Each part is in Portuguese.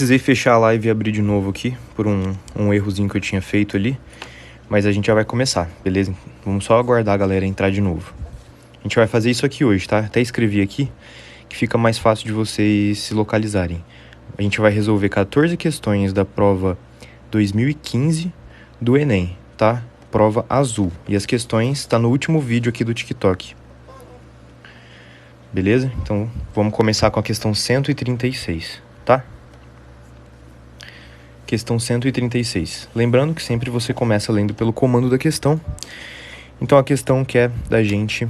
Precisei fechar a live e abrir de novo aqui, por um errozinho que eu tinha feito ali. Mas a gente já vai começar, beleza? Vamos só aguardar a galera entrar de novo. A gente vai fazer isso aqui hoje, tá? Até escrevi aqui, que fica mais fácil de vocês se localizarem. A gente vai resolver 14 questões da prova 2015 do Enem, tá? Prova azul. E as questões estão no último vídeo aqui do TikTok. Beleza? Então, vamos começar com a questão 136, tá? Questão 136. Lembrando que sempre você começa lendo pelo comando da questão. Então, a questão quer da gente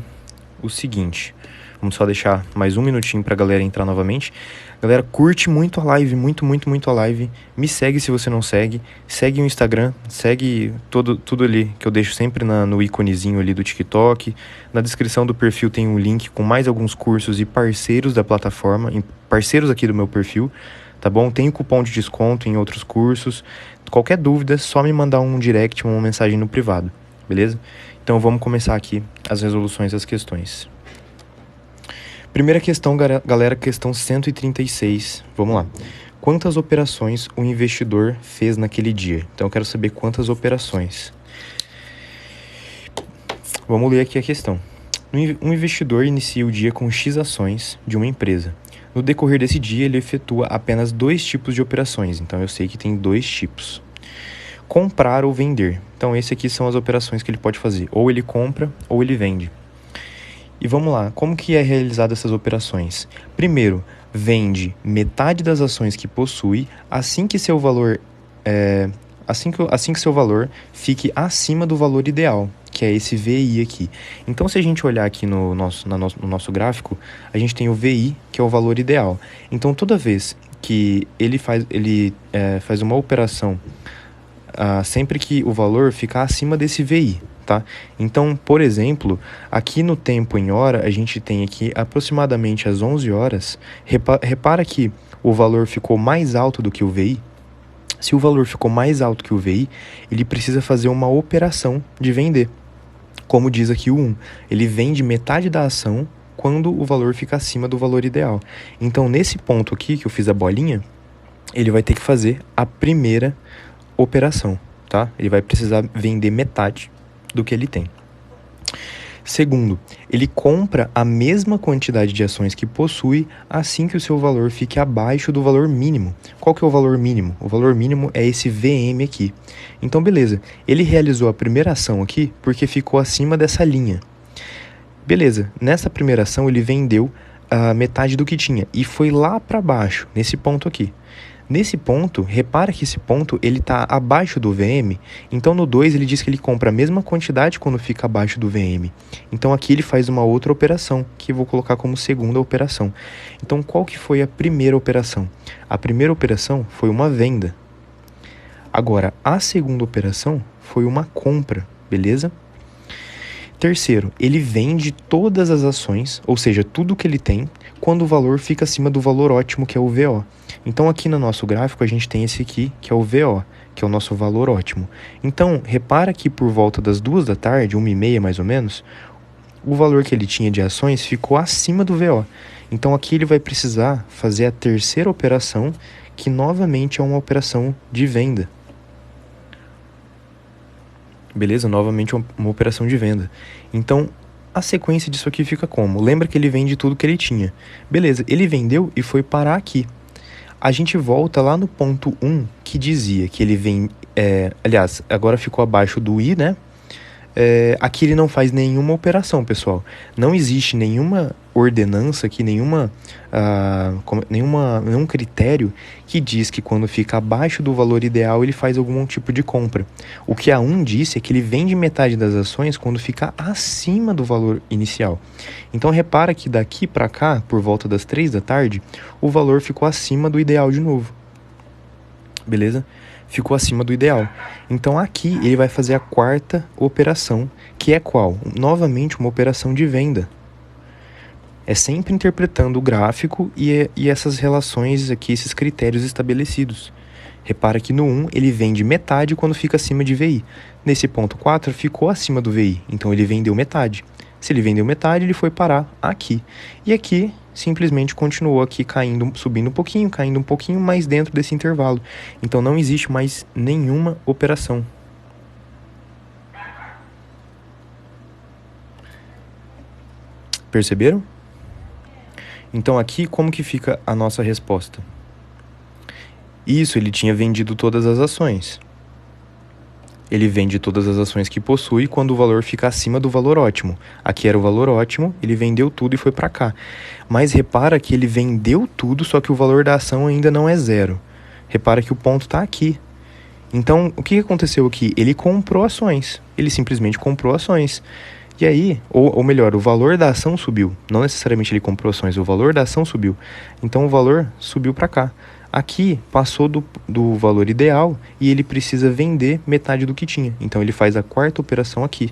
o seguinte. Vamos só deixar mais um minutinho pra galera entrar novamente. Galera, curte muito a live, muito a live. Me segue se você não segue. Segue o Instagram, segue tudo ali que eu deixo sempre no íconezinho ali do TikTok. Na descrição do perfil tem um link com mais alguns cursos e parceiros da plataforma, parceiros aqui do meu perfil, tá bom? Tem cupom de desconto em outros cursos. Qualquer dúvida, só me mandar um direct, uma mensagem no privado, beleza? Então vamos começar aqui as resoluções das questões. Primeira questão, galera, questão 136. Vamos lá. Quantas operações o investidor fez naquele dia? Então eu quero saber quantas operações. Vamos ler aqui a questão. Um investidor inicia o dia com X ações de uma empresa. No decorrer desse dia, ele efetua apenas 2 tipos de operações. Então eu sei que tem 2 tipos. Comprar ou vender. Então esses aqui são as operações que ele pode fazer. Ou ele compra ou ele vende. E vamos lá, como que é realizada essas operações? Primeiro, vende metade das ações que possui assim que seu valor seu valor fique acima do valor ideal, que é esse VI aqui. Então, se a gente olhar aqui no nosso gráfico, a gente tem o VI, que é o valor ideal. Então, toda vez que ele faz uma operação, sempre que o valor ficar acima desse VI, tá? Então, por exemplo, aqui no tempo em hora, a gente tem aqui aproximadamente às 11 horas. Repara que o valor ficou mais alto do que o VI. Se o valor ficou mais alto que o VI, ele precisa fazer uma operação de vender. Como diz aqui o 1, ele vende metade da ação quando o valor fica acima do valor ideal. Então, nesse ponto aqui, que eu fiz a bolinha, ele vai ter que fazer a primeira operação, tá? Ele vai precisar vender metade do que ele tem. Segundo, ele compra a mesma quantidade de ações que possui assim que o seu valor fique abaixo do valor mínimo. Qual que é o valor mínimo? O valor mínimo é esse VM aqui. Então, beleza. Ele realizou a primeira ação aqui porque ficou acima dessa linha. Beleza. Nessa primeira ação, ele vendeu a metade do que tinha e foi lá para baixo, nesse ponto aqui. Nesse ponto, repara que esse ponto ele está abaixo do VM, então no 2 ele diz que ele compra a mesma quantidade quando fica abaixo do VM. Então aqui ele faz uma outra operação, que eu vou colocar como segunda operação. Então qual que foi a primeira operação? A primeira operação foi uma venda. Agora, a segunda operação foi uma compra, beleza? Terceiro, ele vende todas as ações, ou seja, tudo que ele tem, quando o valor fica acima do valor ótimo, que é o VO. Então, aqui no nosso gráfico, a gente tem esse aqui, que é o VO, que é o nosso valor ótimo. Então, repara que por volta das 2 da tarde, 1h30 mais ou menos, o valor que ele tinha de ações ficou acima do VO. Então, aqui ele vai precisar fazer a terceira operação, que novamente é uma operação de venda. Beleza? Novamente uma operação de venda. Então, a sequência disso aqui fica como? Lembra que ele vende tudo que ele tinha. Beleza, ele vendeu e foi parar aqui. A gente volta lá no ponto 1, que dizia que ele vem... aliás, agora ficou abaixo do I, né? Aqui ele não faz nenhuma operação, pessoal. Não existe nenhuma ordenança aqui, nenhum critério que diz que quando fica abaixo do valor ideal ele faz algum tipo de compra. O que a 1 disse é que ele vende metade das ações quando fica acima do valor inicial. Então repara que daqui para cá, por volta das 3 da tarde, o valor ficou acima do ideal de novo. Beleza? Ficou acima do ideal. Então aqui ele vai fazer a quarta operação, que é qual? Novamente uma operação de venda. É sempre interpretando o gráfico e essas relações aqui, esses critérios estabelecidos. Repara que no 1 ele vende metade quando fica acima de VI. Nesse ponto 4 ficou acima do VI, então ele vendeu metade. Se ele vendeu metade, ele foi parar aqui. E aqui, simplesmente continuou aqui caindo, subindo um pouquinho, caindo um pouquinho mais dentro desse intervalo. Então, não existe mais nenhuma operação. Perceberam? Então, aqui, como que fica a nossa resposta? Isso, ele tinha vendido todas as ações. Ele vende todas as ações que possui quando o valor fica acima do valor ótimo. Aqui era o valor ótimo, ele vendeu tudo e foi para cá. Mas repara que ele vendeu tudo, só que o valor da ação ainda não é zero. Repara que o ponto está aqui. Então, o que aconteceu aqui? Ele comprou ações. Ele simplesmente comprou ações. E aí, ou melhor, o valor da ação subiu. Não necessariamente ele comprou ações, o valor da ação subiu. Então, o valor subiu para cá. Aqui, passou do valor ideal e ele precisa vender metade do que tinha. Então, ele faz a quarta operação aqui.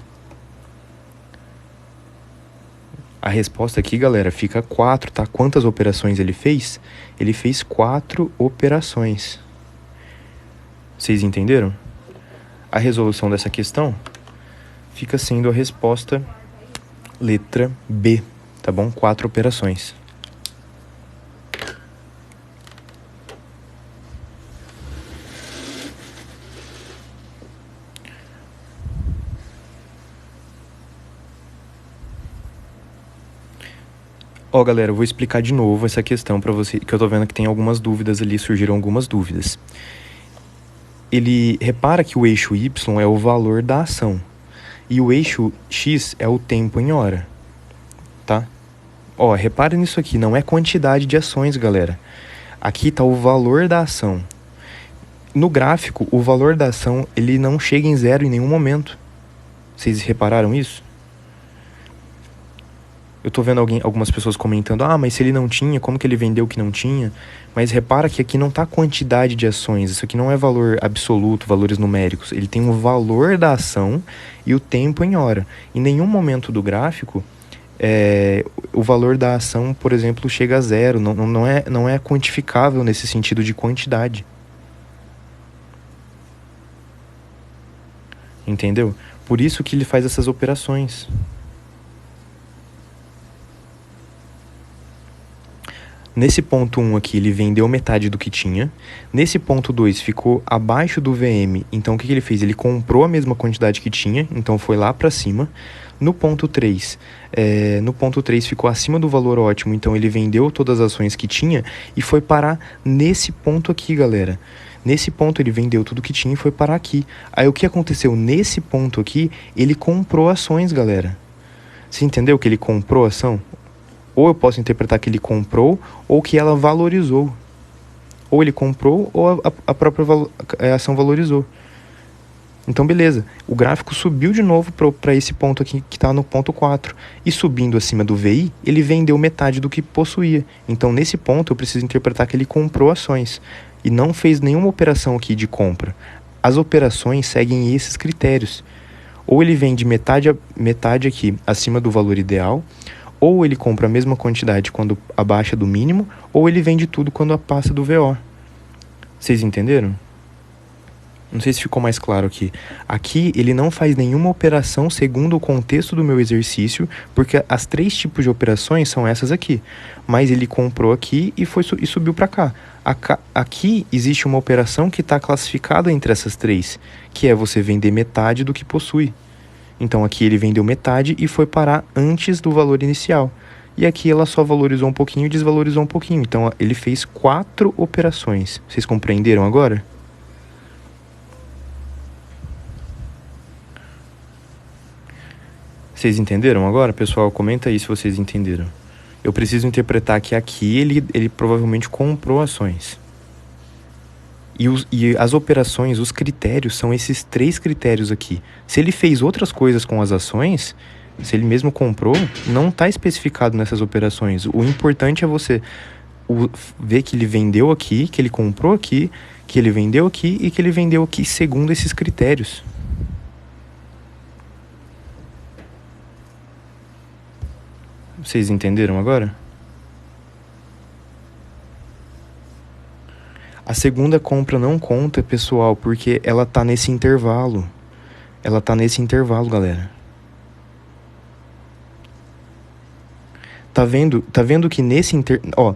A resposta aqui, galera, fica 4, tá? Quantas operações ele fez? Ele fez 4 operações. Vocês entenderam? A resolução dessa questão fica sendo a resposta letra B, tá bom? 4 operações. Ó, galera, eu vou explicar de novo essa questão para você, que eu tô vendo que tem algumas dúvidas ali, surgiram algumas dúvidas. Ele repara que o eixo Y é o valor da ação e o eixo X é o tempo em hora, tá? Ó, repara nisso aqui, não é quantidade de ações, galera. Aqui tá o valor da ação. No gráfico, o valor da ação, ele não chega em zero em nenhum momento. Vocês repararam isso? Eu tô vendo algumas pessoas comentando, mas se ele não tinha, como que ele vendeu o que não tinha? Mas repara que aqui não tá quantidade de ações, isso aqui não é valor absoluto, valores numéricos. Ele tem o valor da ação e o tempo em hora. Em nenhum momento do gráfico, o valor da ação, por exemplo, chega a zero, não é quantificável nesse sentido de quantidade. Entendeu? Por isso que ele faz essas operações. Nesse ponto 1 aqui, ele vendeu metade do que tinha. Nesse ponto 2, ficou abaixo do VM. Então, o que ele fez? Ele comprou a mesma quantidade que tinha, então foi lá para cima. No ponto 3, ficou acima do valor ótimo, então ele vendeu todas as ações que tinha e foi parar nesse ponto aqui, galera. Nesse ponto ele vendeu tudo que tinha e foi parar aqui. Aí o que aconteceu? Nesse ponto aqui, ele comprou ações, galera. Você entendeu que ele comprou ação? Ou eu posso interpretar que ele comprou ou que ela valorizou. Ou ele comprou ou a própria ação valorizou. Então, beleza. O gráfico subiu de novo para esse ponto aqui que está no ponto 4. E subindo acima do VI, ele vendeu metade do que possuía. Então, nesse ponto, eu preciso interpretar que ele comprou ações. E não fez nenhuma operação aqui de compra. As operações seguem esses critérios. Ou ele vende metade aqui acima do valor ideal, ou ele compra a mesma quantidade quando abaixa do mínimo, ou ele vende tudo quando passa do VO. Vocês entenderam? Não sei se ficou mais claro aqui. Aqui ele não faz nenhuma operação segundo o contexto do meu exercício, porque as 3 tipos de operações são essas aqui. Mas ele comprou aqui e subiu para cá. Aqui existe uma operação que está classificada entre essas 3, que é você vender metade do que possui. Então aqui ele vendeu metade e foi parar antes do valor inicial. E aqui ela só valorizou um pouquinho e desvalorizou um pouquinho. Então ele fez 4 operações. Vocês compreenderam agora? Vocês entenderam agora? Pessoal, comenta aí se vocês entenderam. Eu preciso interpretar que aqui ele provavelmente comprou ações. E as operações, os critérios, são esses 3 critérios aqui. Se ele fez outras coisas com as ações, se ele mesmo comprou, não está especificado nessas operações. O importante é você ver que ele vendeu aqui, que ele comprou aqui, que ele vendeu aqui e que ele vendeu aqui segundo esses critérios. Vocês entenderam agora? A segunda compra não conta, pessoal, porque ela tá nesse intervalo. Ela tá nesse intervalo, galera. Tá vendo que nesse ó,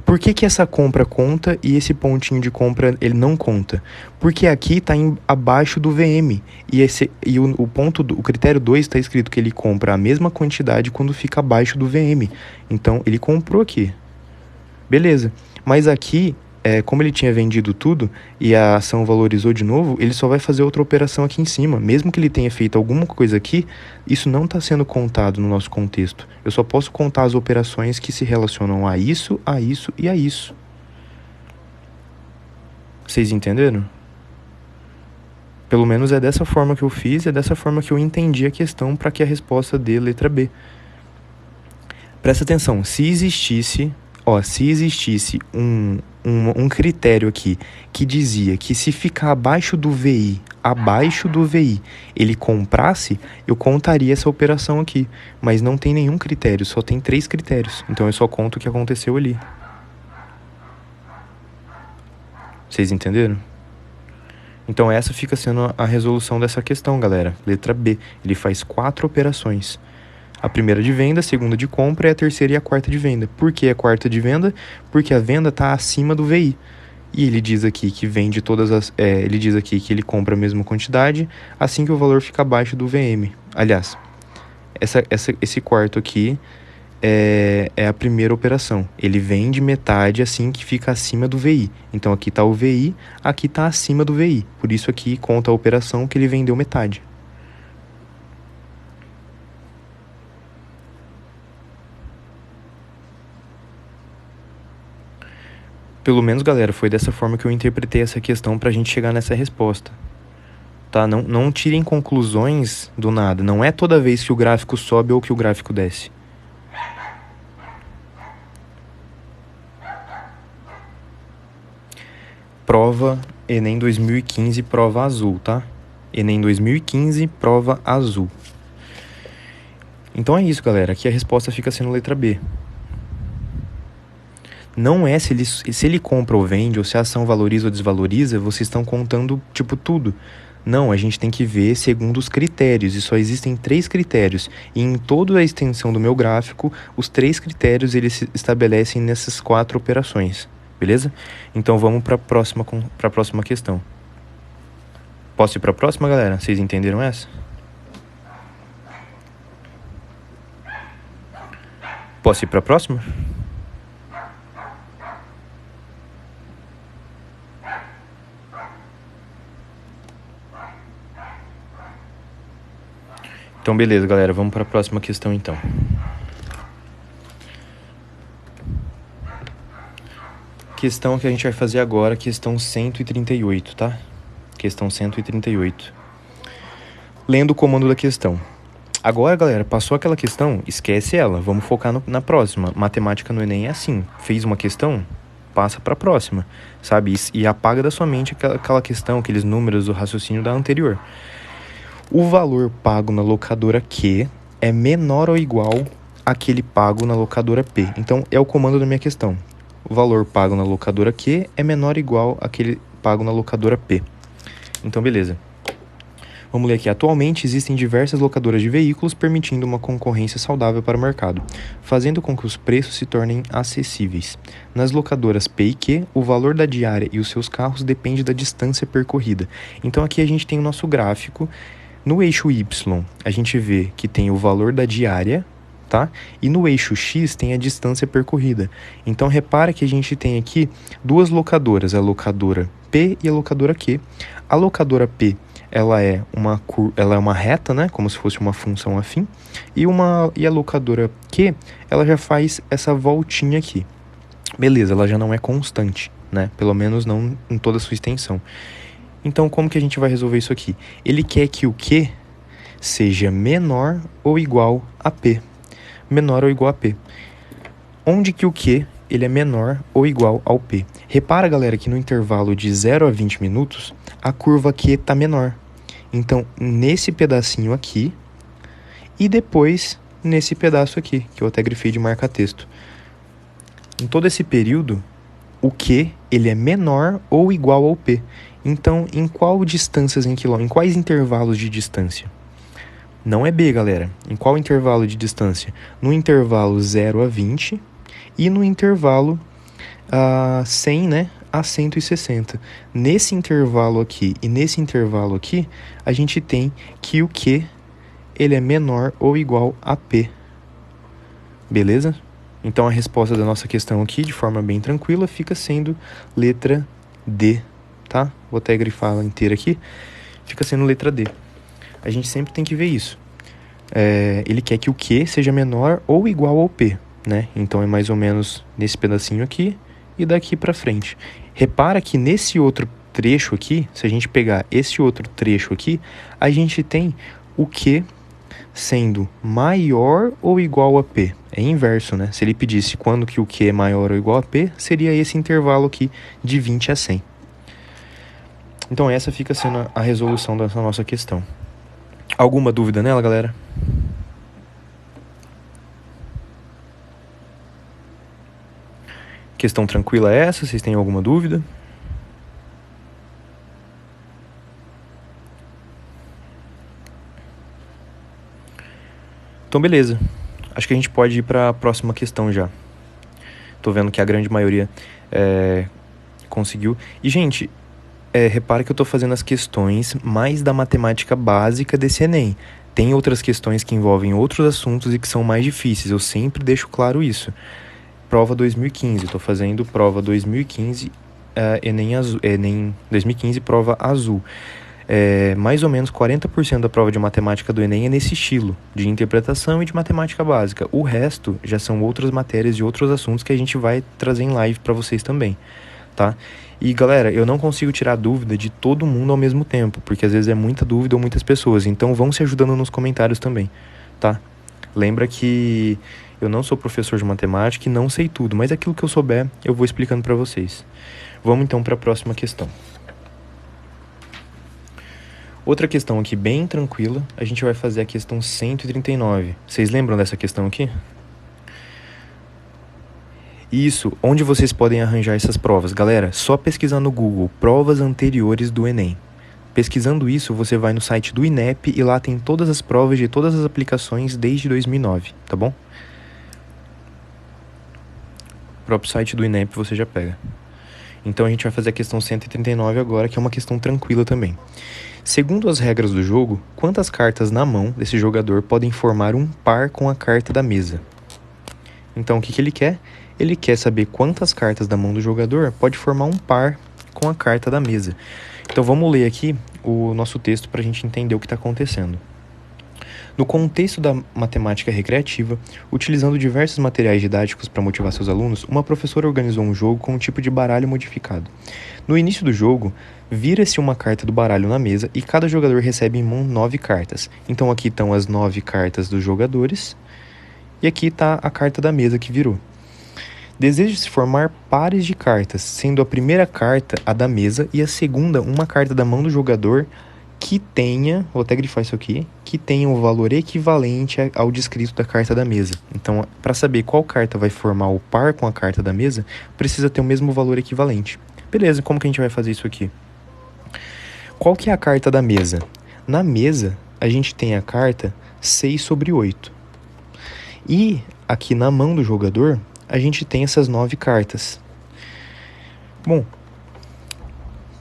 por que que essa compra conta e esse pontinho de compra ele não conta? Porque aqui está abaixo do VM. E o ponto o critério 2 está escrito que ele compra a mesma quantidade quando fica abaixo do VM. Então, ele comprou aqui. Beleza. Mas aqui, como ele tinha vendido tudo e a ação valorizou de novo, ele só vai fazer outra operação aqui em cima. Mesmo que ele tenha feito alguma coisa aqui, isso não está sendo contado no nosso contexto. Eu só posso contar as operações que se relacionam a isso e a isso. Vocês entenderam? Pelo menos é dessa forma que eu fiz, é dessa forma que eu entendi a questão para que a resposta dê letra B. Presta atenção, se existisse um critério aqui que dizia que se ficar abaixo do VI, ele comprasse, eu contaria essa operação aqui. Mas não tem nenhum critério, só tem 3 critérios. Então eu só conto o que aconteceu ali. Vocês entenderam? Então essa fica sendo a resolução dessa questão, galera. Letra B. Ele faz 4 operações. A primeira de venda, a segunda de compra e a terceira e a quarta de venda. Por que a quarta de venda? Porque a venda está acima do VI. E ele diz aqui que vende todas as... ele diz aqui que ele compra a mesma quantidade assim que o valor fica abaixo do VM. Aliás, esse quarto aqui é a primeira operação. Ele vende metade assim que fica acima do VI. Então aqui está o VI, aqui está acima do VI. Por isso aqui conta a operação que ele vendeu metade. Pelo menos, galera, foi dessa forma que eu interpretei essa questão para a gente chegar nessa resposta. Tá? Não tirem conclusões do nada. Não é toda vez que o gráfico sobe ou que o gráfico desce. Prova Enem 2015, prova azul, tá? Enem 2015, prova azul. Então é isso, galera. Aqui a resposta fica sendo letra B. Não é se ele compra ou vende, ou se a ação valoriza ou desvaloriza, vocês estão contando, tipo, tudo. Não, a gente tem que ver segundo os critérios, e só existem 3 critérios. E em toda a extensão do meu gráfico, os 3 critérios eles se estabelecem nessas 4 operações, beleza? Então vamos para a próxima questão. Posso ir para a próxima, galera? Vocês entenderam essa? Posso ir para a próxima? Então, beleza, galera. Vamos para a próxima questão, então. Questão que a gente vai fazer agora, questão 138, tá? Questão 138. Lendo o comando da questão. Agora, galera, passou aquela questão, esquece ela. Vamos focar na próxima. Matemática no Enem é assim. Fez uma questão, passa para a próxima, sabe? E apaga da sua mente aquela questão, aqueles números do raciocínio da anterior. O valor pago na locadora Q é menor ou igual àquele pago na locadora P. Então, é o comando da minha questão. O valor pago na locadora Q é menor ou igual àquele pago na locadora P. Então, beleza. Vamos ler aqui. Atualmente, existem diversas locadoras de veículos permitindo uma concorrência saudável para o mercado, fazendo com que os preços se tornem acessíveis. Nas locadoras P e Q, o valor da diária e os seus carros depende da distância percorrida. Então, aqui a gente tem o nosso gráfico. No eixo Y, a gente vê que tem o valor da diária, tá? E no eixo X tem a distância percorrida. Então, repara que a gente tem aqui 2 locadoras, a locadora P e a locadora Q. A locadora P, ela é uma reta, né? Como se fosse uma função afim. E a locadora Q, ela já faz essa voltinha aqui. Beleza, ela já não é constante, né? Pelo menos não em toda a sua extensão. Então, como que a gente vai resolver isso aqui? Ele quer que o Q seja menor ou igual a P. Menor ou igual a P. Onde que o Q ele é menor ou igual ao P? Repara, galera, que no intervalo de 0 a 20 minutos, a curva Q está menor. Então, nesse pedacinho aqui e depois nesse pedaço aqui, que eu até grifei de marca-texto. Em todo esse período, o Q ele é menor ou igual ao P. Então, em quais intervalos de distância? Não é B, galera. Em qual intervalo de distância? No intervalo 0 a 20 e no intervalo 100, né, a 160. Nesse intervalo aqui e nesse intervalo aqui, a gente tem que o Q ele é menor ou igual a P. Beleza? Então a resposta da nossa questão aqui, de forma bem tranquila, fica sendo letra D, tá? Vou até grifar ela inteira aqui. Fica sendo letra D. A gente sempre tem que ver isso. Ele quer que o Q seja menor ou igual ao P, né? Então é mais ou menos nesse pedacinho aqui e daqui para frente. Repara que nesse outro trecho aqui, se a gente pegar esse outro trecho aqui, a gente tem o Q sendo maior ou igual a P. É inverso, né? Se ele pedisse quando que o Q é maior ou igual a P, seria esse intervalo aqui de 20 a 100. Então essa fica sendo a resolução dessa nossa questão. Alguma dúvida nela, galera? Questão tranquila essa? Vocês têm alguma dúvida? Então, beleza. Acho que a gente pode ir para a próxima questão já. Tô vendo que a grande maioria conseguiu. E, gente, repara que eu tô fazendo as questões mais da matemática básica desse Enem. Tem outras questões que envolvem outros assuntos e que são mais difíceis. Eu sempre deixo claro isso. Prova 2015. Tô fazendo prova 2015, Enem 2015, prova azul. Mais ou menos 40% da prova de matemática do Enem é nesse estilo, de interpretação e de matemática básica. O resto já são outras matérias e outros assuntos que a gente vai trazer em live para vocês também, tá? E galera, eu não consigo tirar dúvida de todo mundo ao mesmo tempo, porque às vezes é muita dúvida ou muitas pessoas, então vão se ajudando nos comentários também, tá? Lembra que eu não sou professor de matemática e não sei tudo, mas aquilo que eu souber eu vou explicando para vocês. Vamos então para a próxima questão. Outra questão aqui bem tranquila, a gente vai fazer a questão 139. Vocês lembram dessa questão aqui? Isso, onde vocês podem arranjar essas provas? Galera, só pesquisar no Google, provas anteriores do Enem. Pesquisando isso, você vai no site do INEP e lá tem todas as provas de todas as aplicações desde 2009, tá bom? O próprio site do INEP você já pega. Então a gente vai fazer a questão 139 agora, que é uma questão tranquila também. Segundo as regras do jogo, quantas cartas na mão desse jogador podem formar um par com a carta da mesa? Então o que ele quer? Ele quer saber quantas cartas da mão do jogador pode formar um par com a carta da mesa. Então vamos ler aqui o nosso texto para a gente entender o que está acontecendo. No contexto da matemática recreativa, utilizando diversos materiais didáticos para motivar seus alunos, uma professora organizou um jogo com um tipo de baralho modificado. No início do jogo, vira-se uma carta do baralho na mesa e cada jogador recebe em mão 9 cartas. Então aqui estão as 9 cartas dos jogadores e aqui está a carta da mesa que virou. Deseja-se formar pares de cartas, sendo a primeira carta a da mesa e a segunda uma carta da mão do jogador que tenha, vou até grifar isso aqui, que tenha um valor equivalente ao descrito da carta da mesa. Então, para saber qual carta vai formar o par com a carta da mesa, precisa ter o mesmo valor equivalente. Beleza, como que a gente vai fazer isso aqui? Qual que é a carta da mesa? Na mesa, a gente tem a carta 6 sobre 8. E aqui na mão do jogador, a gente tem essas 9 cartas. Bom,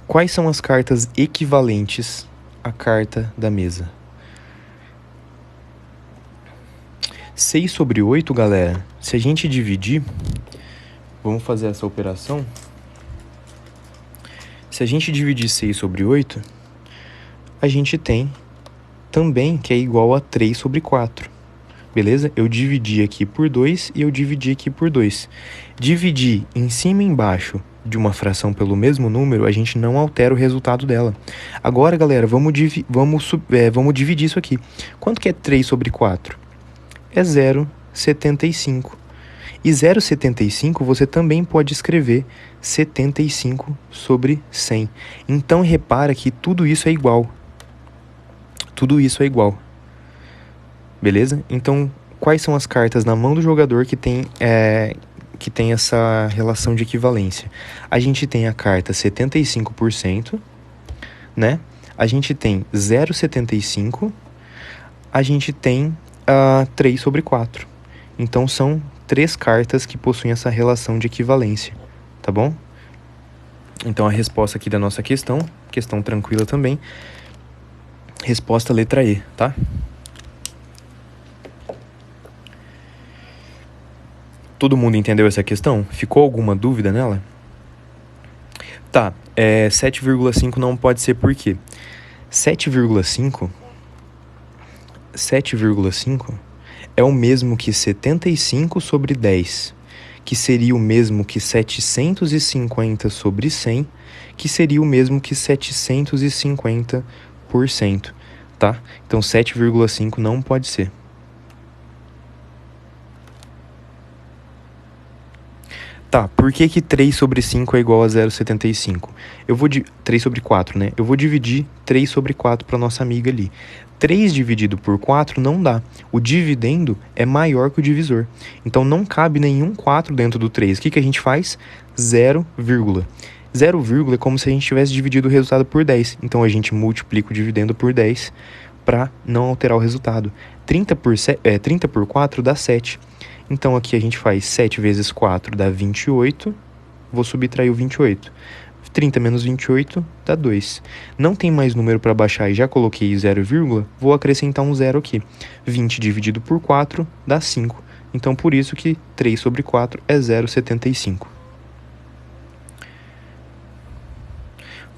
quais são as cartas equivalentes à carta da mesa? 6 sobre 8, galera, se a gente dividir, vamos fazer essa operação. Se a gente dividir 6 sobre 8, a gente tem também que é igual a 3 sobre 4. Beleza? Eu dividi aqui por 2 e eu dividi aqui por 2. Dividir em cima e embaixo de uma fração pelo mesmo número, a gente não altera o resultado dela. Agora, galera, vamos dividir isso aqui. Quanto que é 3 sobre 4? É 0,75. E 0,75 você também pode escrever 75 sobre 100. Então, repara que tudo isso é igual. Tudo isso é igual. Beleza? Então, quais são as cartas na mão do jogador que tem essa relação de equivalência? A gente tem a carta 75%, né? A gente tem 0,75, a gente tem 3 sobre 4. Então, são 3 cartas que possuem essa relação de equivalência, tá bom? Então, a resposta aqui da nossa questão tranquila também, resposta letra E, tá? Todo mundo entendeu essa questão? Ficou alguma dúvida nela? Tá, 7,5 não pode ser por quê? 7,5 é o mesmo que 75 sobre 10, que seria o mesmo que 750 sobre 100, que seria o mesmo que 750%, tá? Então, 7,5 não pode ser. Tá, por que 3 sobre 5 é igual a 0,75? 3 sobre 4, né? Eu vou dividir 3 sobre 4 para nossa amiga ali. 3 dividido por 4 não dá. O dividendo é maior que o divisor. Então, não cabe nenhum 4 dentro do 3. O que a gente faz? 0, 0, é como se a gente tivesse dividido o resultado por 10. Então, a gente multiplica o dividendo por 10 para não alterar o resultado. 30 por 4 dá 7. Então, aqui a gente faz 7 vezes 4 dá 28. Vou subtrair o 28. 30 menos 28 dá 2. Não tem mais número para baixar e já coloquei 0, vou acrescentar um 0 aqui. 20 dividido por 4 dá 5. Então, por isso que 3 sobre 4 é 0,75.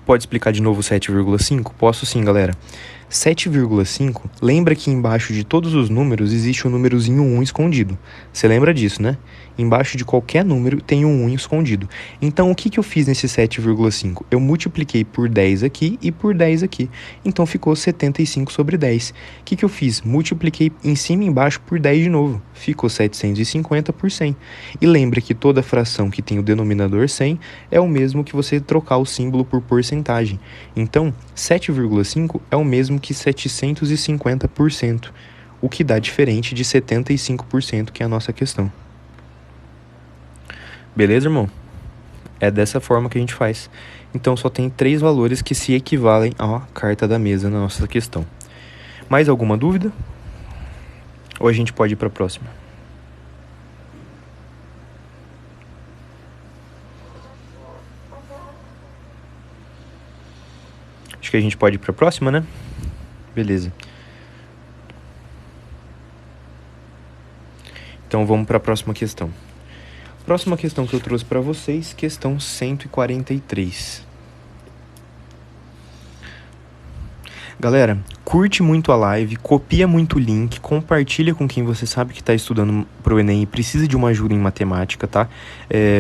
Pode explicar de novo 7,5? Posso sim, galera. 7,5, lembra que embaixo de todos os números existe um númerozinho 1 escondido. Você lembra disso, né? Embaixo de qualquer número tem um 1 escondido. Então, o que eu fiz nesse 7,5? Eu multipliquei por 10 aqui e por 10 aqui. Então, ficou 75 sobre 10. O que eu fiz? Multipliquei em cima e embaixo por 10 de novo. Ficou 750 por 100. E lembra que toda fração que tem o denominador 100 é o mesmo que você trocar o símbolo por porcentagem. Então, 7,5 é o mesmo que 750%, o que dá diferente de 75%, que é a nossa questão. Beleza, irmão? É dessa forma que a gente faz. Então, só tem 3 valores que se equivalem à carta da mesa na nossa questão. Mais alguma dúvida? Ou a gente pode ir para a próxima? Acho que a gente pode ir para a próxima, né? Beleza. Então, vamos para a próxima questão. Próxima questão que eu trouxe para vocês, questão 143. Galera, curte muito a live, copia muito o link, compartilha com quem você sabe que está estudando para o Enem e precisa de uma ajuda em matemática, tá?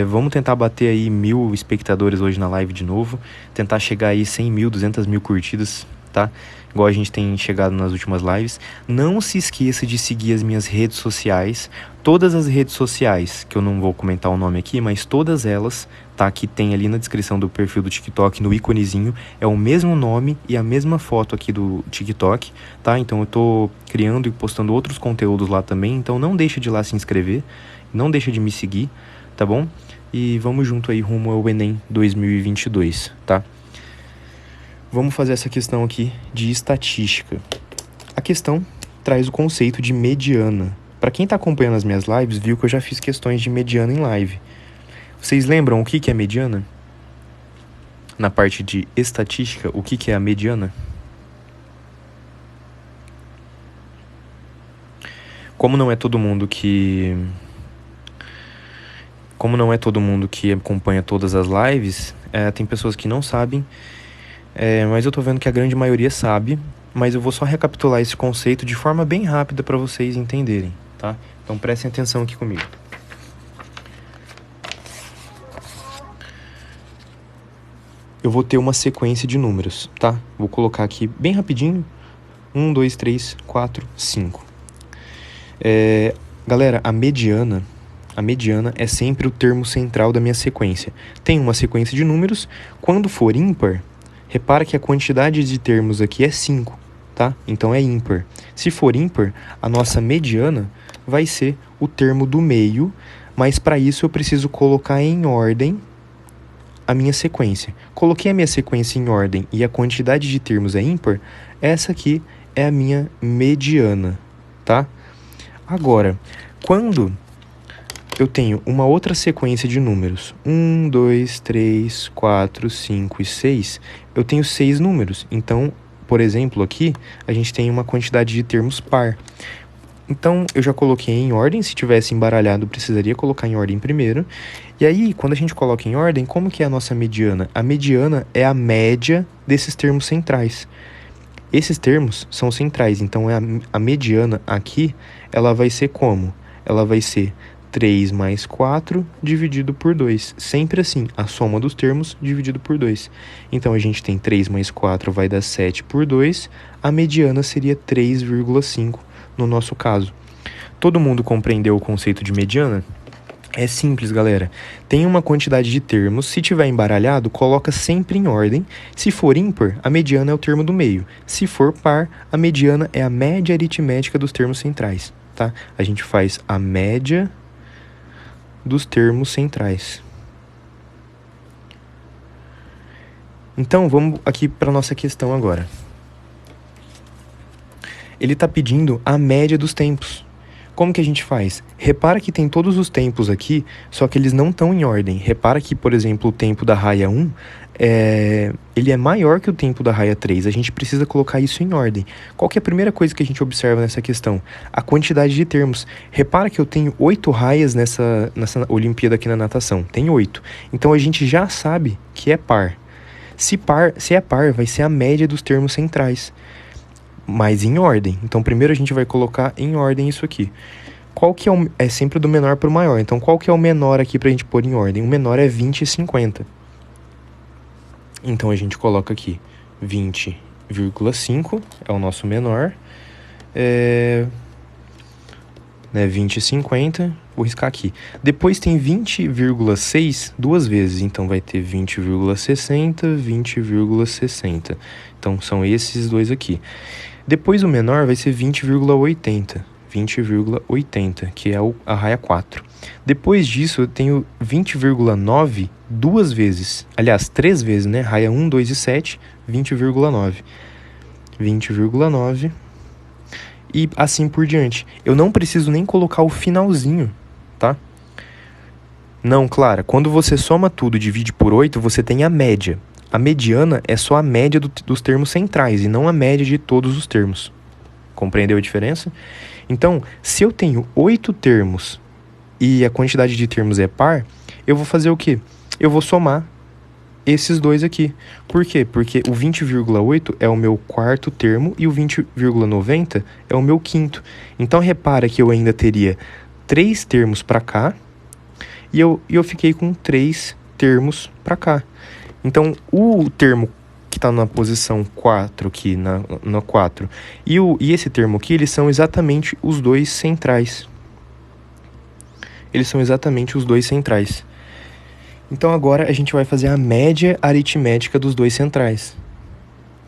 Vamos tentar bater aí 1.000 espectadores hoje na live de novo, tentar chegar aí 100.000, 200.000 curtidas, tá? Igual a gente tem chegado nas últimas lives. Não se esqueça de seguir as minhas redes sociais, todas as redes sociais, que eu não vou comentar o nome aqui, mas todas elas, tá? Que tem ali na descrição do perfil do TikTok, no íconezinho, é o mesmo nome e a mesma foto aqui do TikTok, tá? Então eu tô criando e postando outros conteúdos lá também, então não deixa de ir lá se inscrever, não deixa de me seguir, tá bom? E vamos junto aí rumo ao Enem 2022, tá? Vamos fazer essa questão aqui de estatística. A questão traz o conceito de mediana. Para quem está acompanhando as minhas lives, viu que eu já fiz questões de mediana em live. Vocês lembram o que é mediana? Na parte de estatística, o que é a mediana? Como não é todo mundo que acompanha todas as lives, tem pessoas que não sabem, mas eu tô vendo que a grande maioria sabe, mas eu vou só recapitular esse conceito de forma bem rápida para vocês entenderem, tá? Então prestem atenção aqui comigo. Eu vou ter uma sequência de números, tá? Vou colocar aqui bem rapidinho. 1, 2, 3, 4, 5. Galera, a mediana é sempre o termo central da minha sequência. Tem uma sequência de números. Quando for ímpar, repara que a quantidade de termos aqui é 5, tá? Então é ímpar. Se for ímpar, a nossa mediana vai ser o termo do meio, mas para isso eu preciso colocar em ordem a minha sequência. Coloquei a minha sequência em ordem e a quantidade de termos é ímpar, essa aqui é a minha mediana, tá? Agora, quando eu tenho uma outra sequência de números, 1, 2, 3, 4, 5 e 6, eu tenho 6 números. Então, por exemplo, aqui a gente tem uma quantidade de termos par. Então, eu já coloquei em ordem. Se tivesse embaralhado, precisaria colocar em ordem primeiro. E aí, quando a gente coloca em ordem, como que é a nossa mediana? A mediana é a média desses termos centrais. Esses termos são centrais, então a mediana aqui, ela vai ser como? Ela vai ser 3 mais 4 dividido por 2. Sempre assim, a soma dos termos dividido por 2. Então, a gente tem 3 mais 4 vai dar 7 por 2. A mediana seria 3,5 no nosso caso. Todo mundo compreendeu o conceito de mediana? É simples, galera. Tem uma quantidade de termos. Se tiver embaralhado, coloca sempre em ordem. Se for ímpar, a mediana é o termo do meio. Se for par, a mediana é a média aritmética dos termos centrais, tá? A gente faz a média dos termos centrais. Então, vamos aqui para nossa questão agora. Ele está pedindo a média dos tempos. Como que a gente faz? Repara que tem todos os tempos aqui, só que eles não estão em ordem. Repara que, por exemplo, o tempo da raia 1, ele é maior que o tempo da raia 3. A gente precisa colocar isso em ordem. Qual que é a primeira coisa que a gente observa nessa questão? A quantidade de termos. Repara que eu tenho 8 raias nessa Olimpíada aqui na natação. Tem 8. Então, a gente já sabe que é par. Se é par, vai ser a média dos termos centrais, mas em ordem. Então, primeiro a gente vai colocar em ordem isso aqui. Qual que é sempre do menor para o maior. Então, qual que é o menor aqui para a gente pôr em ordem? O menor é 20 e 50. Então, a gente coloca aqui 20,5 é o nosso menor. 20 e 50, vou riscar aqui. Depois tem 20,6 duas vezes. Então, vai ter 20,60, 20,60. Então, são esses dois aqui. Depois o menor vai ser 20,80, 20,80, que é a raia 4. Depois disso eu tenho 20,9 duas vezes, aliás, 3 vezes, né? Raia 1, 2 e 7, 20,9. 20,9 e assim por diante. Eu não preciso nem colocar o finalzinho, tá? Não, Clara, quando você soma tudo e divide por 8, você tem a média. A mediana é só a média dos termos centrais e não a média de todos os termos. Compreendeu a diferença? Então, se eu tenho 8 termos e a quantidade de termos é par, eu vou fazer o quê? Eu vou somar esses dois aqui. Por quê? Porque o 20,8 é o meu quarto termo e o 20,90 é o meu quinto. Então, repara que eu ainda teria 3 termos para cá e eu fiquei com 3 termos para cá. Então, o termo que está na posição 4 aqui, na 4, e esse termo aqui, eles são exatamente os dois centrais. Eles são exatamente os dois centrais. Então, agora a gente vai fazer a média aritmética dos dois centrais.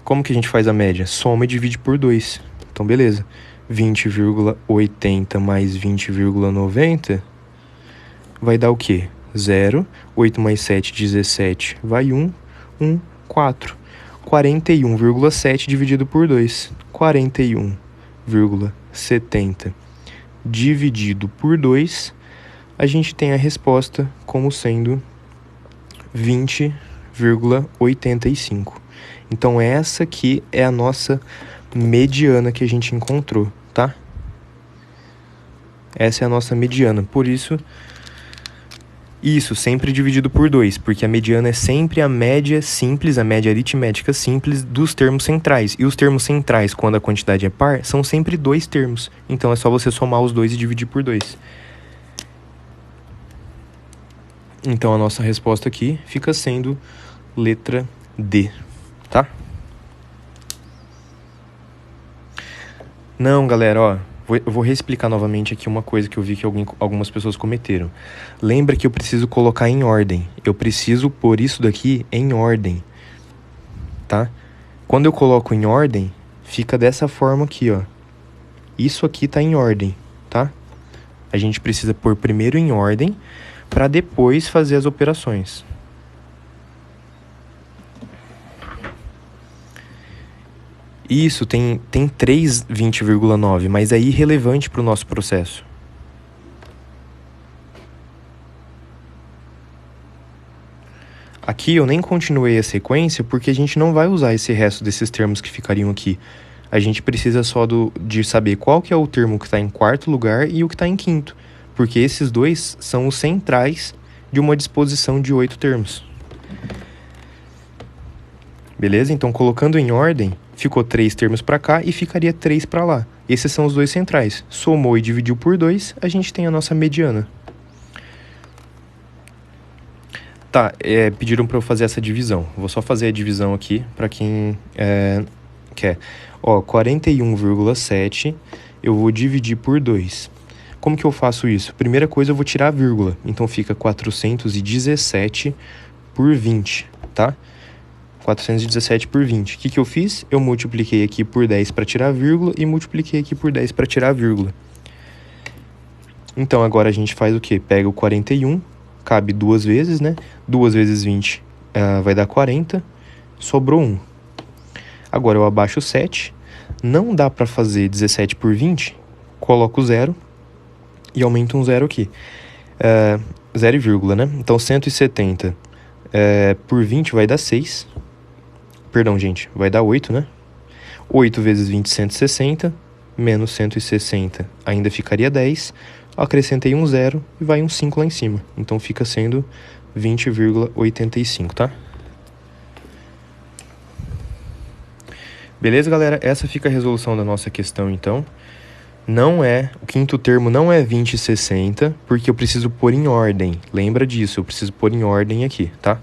Como que a gente faz a média? Soma e divide por 2. Então, beleza. 20,80 mais 20,90 vai dar o quê? 0, 8 mais 7, 17, vai 1, 4. 41,7 dividido por 2. 41,70 dividido por 2, a gente tem a resposta como sendo 20,85. Então, essa aqui é a nossa mediana que a gente encontrou, tá? Essa é a nossa mediana, por isso... Isso, sempre dividido por 2, porque a mediana é sempre a média simples, a média aritmética simples dos termos centrais. E os termos centrais, quando a quantidade é par, são sempre 2 termos. Então, é só você somar os 2 e dividir por 2. Então, a nossa resposta aqui fica sendo letra D, tá? Não, galera, ó... Eu vou reexplicar novamente aqui uma coisa que eu vi que algumas pessoas cometeram. Lembra que eu preciso colocar em ordem. Eu preciso pôr isso daqui em ordem, tá? Quando eu coloco em ordem, fica dessa forma aqui, ó. Isso aqui tá em ordem, tá? A gente precisa pôr primeiro em ordem para depois fazer as Isso, tem 3 20,9, mas é irrelevante para o nosso processo. Aqui eu nem continuei a sequência porque a gente não vai usar esse resto desses termos que ficariam aqui. A gente precisa só de saber qual que é o termo que está em quarto lugar e o que está em quinto, porque esses dois são os centrais de uma disposição de 8 termos. Beleza? Então, colocando em ordem, ficou 3 termos para cá e ficaria 3 para lá. Esses são os dois centrais. Somou e dividiu por 2, a gente tem a nossa mediana. Tá, pediram para eu fazer essa divisão. Vou só fazer a divisão aqui para quem quer. Ó, 41,7 eu vou dividir por 2. Como que eu faço isso? Primeira coisa, eu vou tirar a vírgula. Então, fica 417 por 20, tá? 417 por 20. O que eu fiz? Eu multipliquei aqui por 10 para tirar a vírgula e multipliquei aqui por 10 para tirar a vírgula. Então, agora a gente faz o quê? Pega o 41, cabe 2 vezes, né? 2 vezes 20 vai dar 40, sobrou 1. Agora eu abaixo o 7, não dá para fazer 17 por 20, coloco o 0 e aumento um 0 aqui. 0, né? Então 170 por 20 vai dar 6. Perdão, gente, vai dar 8, né? 8 vezes 20, 160, menos 160 ainda ficaria 10. Acrescentei um 0 e vai um 5 lá em cima. Então fica sendo 20,85, tá? Beleza, galera? Essa fica a resolução da nossa questão, então. O quinto termo não é 20 e 60, porque eu preciso pôr em ordem. Lembra disso, eu preciso pôr em ordem aqui, tá?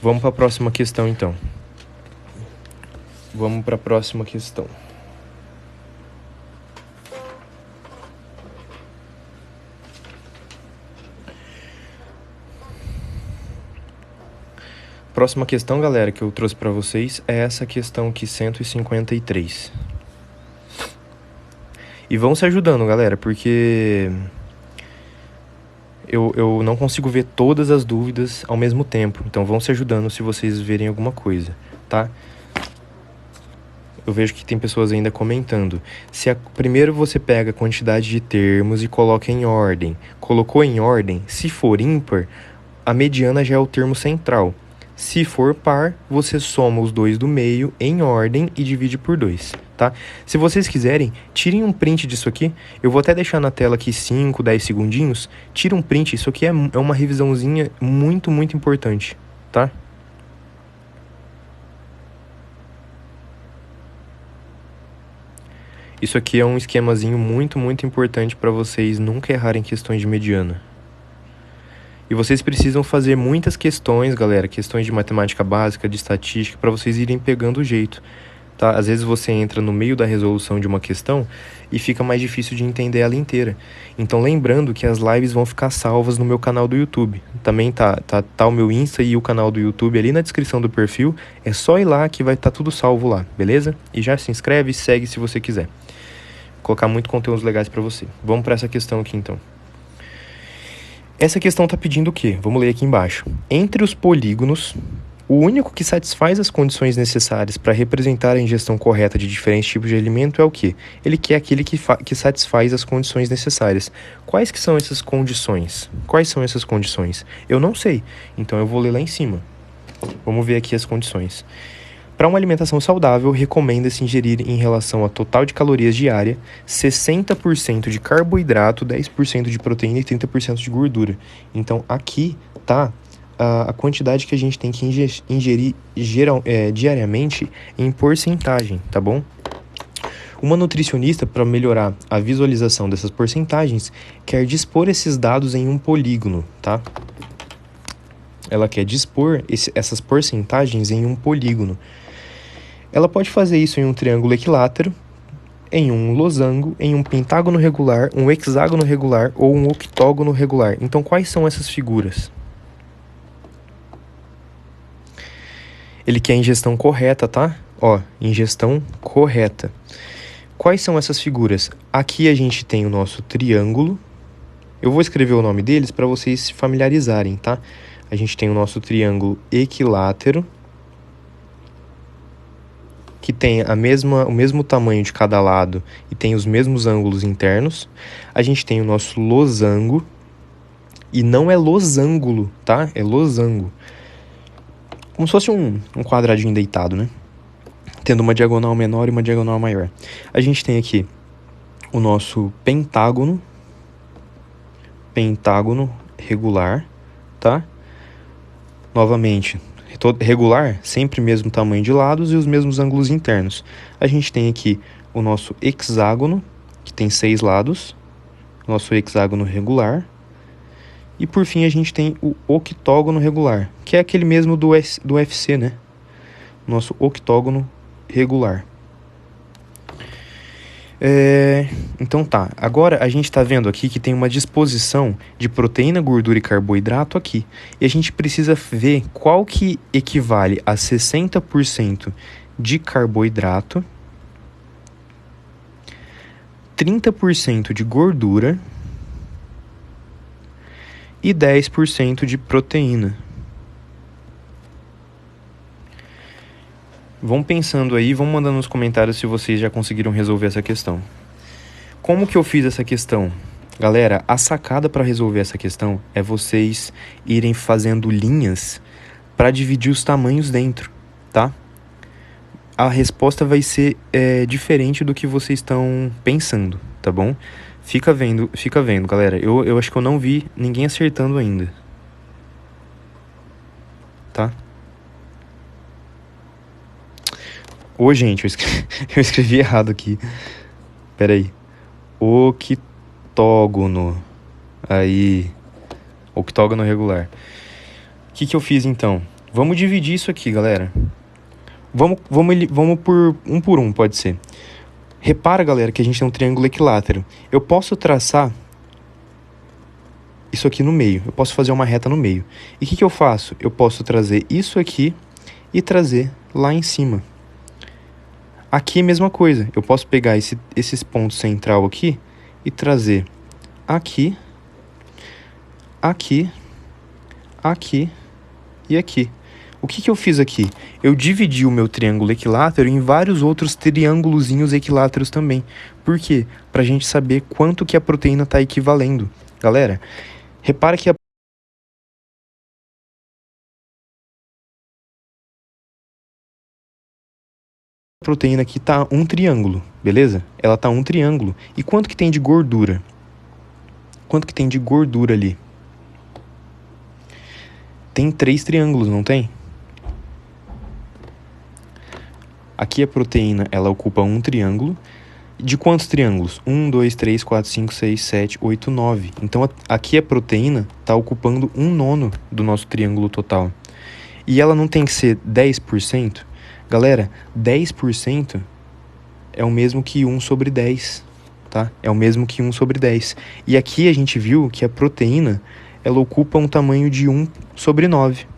Vamos para a próxima questão, então. Vamos para a próxima questão. Próxima questão, galera, que eu trouxe para vocês é essa questão aqui, 153. E vão se ajudando, galera, porque eu não consigo ver todas as dúvidas ao mesmo tempo. Então vão se ajudando se vocês verem alguma coisa, tá? Eu vejo que tem pessoas ainda comentando. Primeiro você pega a quantidade de termos e coloca em ordem. Colocou em ordem, se for ímpar, a mediana já é o termo central. Se for par, você soma os dois do meio em ordem e divide por 2, tá? Se vocês quiserem, tirem um print disso aqui. Eu vou até deixar na tela aqui 5, 10 segundinhos. Tira um print, isso aqui é uma revisãozinha muito, muito importante, tá? Isso aqui é um esquemazinho muito, muito importante para vocês nunca errarem questões de mediana. E vocês precisam fazer muitas questões, galera, questões de matemática básica, de estatística, para vocês irem pegando o jeito, tá? Às vezes você entra no meio da resolução de uma questão e fica mais difícil de entender ela inteira. Então, lembrando que as lives vão ficar salvas no meu canal do YouTube. Também tá o meu Insta e o canal do YouTube ali na descrição do perfil. É só ir lá que vai estar tudo salvo lá, beleza? E já se inscreve e segue se você quiser. Vou colocar muito conteúdos legais para você. Vamos para essa questão aqui, então. Essa questão está pedindo o quê? Vamos ler aqui embaixo. Entre os polígonos, o único que satisfaz as condições necessárias para representar a ingestão correta de diferentes tipos de alimento é o quê? Ele quer aquele que satisfaz as condições necessárias. Quais que são essas condições? Quais são essas condições? Eu não sei, então eu vou ler lá em cima. Vamos ver aqui as condições. Para uma alimentação saudável, recomenda-se ingerir em relação ao total de calorias diária 60% de carboidrato, 10% de proteína e 30% de gordura. Então, aqui tá a quantidade que a gente tem que ingerir diariamente em porcentagem, tá bom? Uma nutricionista, para melhorar a visualização dessas porcentagens, quer dispor esses dados em um polígono, tá? Ela quer dispor essas porcentagens em um polígono. Ela pode fazer isso em um triângulo equilátero, em um losango, em um pentágono regular, um hexágono regular ou um octógono regular. Então, quais são essas figuras? Ele quer ingestão correta, tá? Ó, ingestão correta. Quais são essas figuras? Aqui a gente tem o nosso triângulo. Eu vou escrever o nome deles para vocês se familiarizarem, tá? A gente tem o nosso triângulo equilátero. que tem o mesmo tamanho de cada lado e tem os mesmos ângulos internos. A gente tem o nosso losango, e não é losango, tá? É losango. Como se fosse um quadradinho deitado, né? Tendo uma diagonal menor e uma diagonal maior. A gente tem aqui o nosso pentágono regular, tá? Novamente, regular, sempre mesmo tamanho de lados e os mesmos ângulos internos. A gente tem aqui o nosso hexágono, que tem 6 lados, nosso hexágono regular. E por fim a gente tem o octógono regular, que é aquele mesmo do UFC, né? Nosso octógono regular. Então tá, agora a gente está vendo aqui que tem uma disposição de proteína, gordura e carboidrato aqui. E a gente precisa ver qual que equivale a 60% de carboidrato, 30% de gordura e 10% de proteína. Vão pensando aí, vão mandando nos comentários se vocês já conseguiram resolver essa questão. Como que eu fiz essa questão? Galera, a sacada para resolver essa questão é vocês irem fazendo linhas para dividir os tamanhos dentro, tá? A resposta vai ser diferente do que vocês estão pensando, tá bom? Fica vendo, galera. Eu acho que eu não vi ninguém acertando ainda. Tá? Ô, gente, eu escrevi errado aqui. Pera aí. Octógono. Aí. Octógono regular. O que eu fiz, então? Vamos dividir isso aqui, galera. Vamos por um, pode ser. Repara, galera, que a gente tem um triângulo equilátero. Eu posso traçar isso aqui no meio. Eu posso fazer uma reta no meio. E o que eu faço? Eu posso trazer isso aqui e trazer lá em cima. Aqui é a mesma coisa. Eu posso pegar esses pontos central aqui e trazer aqui, aqui, aqui e aqui. O que eu fiz aqui? Eu dividi o meu triângulo equilátero em vários outros triângulozinhos equiláteros também. Por quê? Pra gente saber quanto que a proteína está equivalendo. Galera, repara que a proteína aqui tá um triângulo, beleza? Ela tá um triângulo. E quanto que tem de gordura? Quanto que tem de gordura ali? Tem 3 triângulos, não tem? Aqui a proteína, ela ocupa um triângulo. De quantos triângulos? 1, 2, 3, 4, 5, 6, 7, 8, 9. Então, aqui a proteína está ocupando 1/9 do nosso triângulo total. E ela não tem que ser 10%? Galera, 10% é o mesmo que 1 sobre 10, tá? É o mesmo que 1 sobre 10. E aqui a gente viu que a proteína, ela ocupa um tamanho de 1 sobre 9.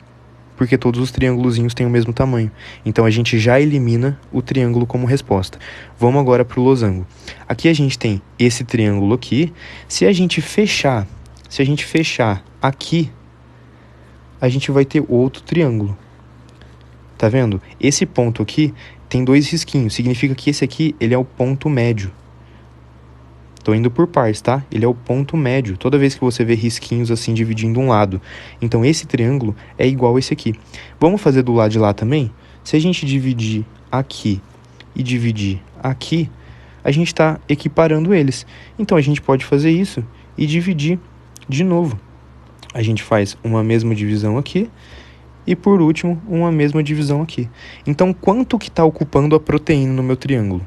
Porque todos os triângulozinhos têm o mesmo tamanho. Então, a gente já elimina o triângulo como resposta. Vamos agora para o losango. Aqui a gente tem esse triângulo aqui. Se a gente fechar aqui, a gente vai ter outro triângulo. Tá vendo? Esse ponto aqui tem 2 risquinhos. Significa que esse aqui, ele é o ponto médio. Tô indo por partes, tá? Ele é o ponto médio. Toda vez que você vê risquinhos assim dividindo um lado. Então, esse triângulo é igual a esse aqui. Vamos fazer do lado de lá também? Se a gente dividir aqui e dividir aqui, a gente está equiparando eles. Então, a gente pode fazer isso e dividir de novo. A gente faz uma mesma divisão aqui e, por último, uma mesma divisão aqui. Então, quanto que está ocupando a proteína no meu triângulo?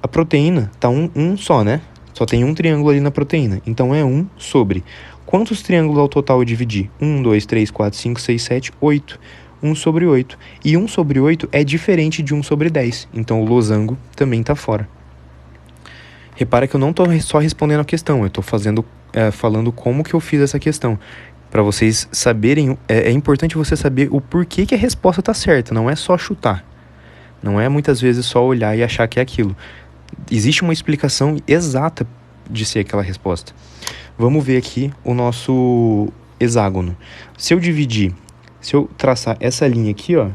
A proteína tá um só, né? Só tem um triângulo ali na proteína. Então, é 1 sobre. Quantos triângulos ao total eu dividi? 1, 2, 3, 4, 5, 6, 7, 8. 1 sobre 8. E 1 sobre 8 é diferente de 1 sobre 10. Então, o losango também tá fora. Repara que eu não tô só respondendo a questão. Eu tô falando como que eu fiz essa questão. Para vocês saberem, é importante você saber o porquê que a resposta tá certa. Não é só chutar. Não é muitas vezes só olhar e achar que é aquilo. Existe uma explicação exata de ser aquela resposta. Vamos ver aqui o nosso hexágono. Se eu traçar essa linha aqui, ó,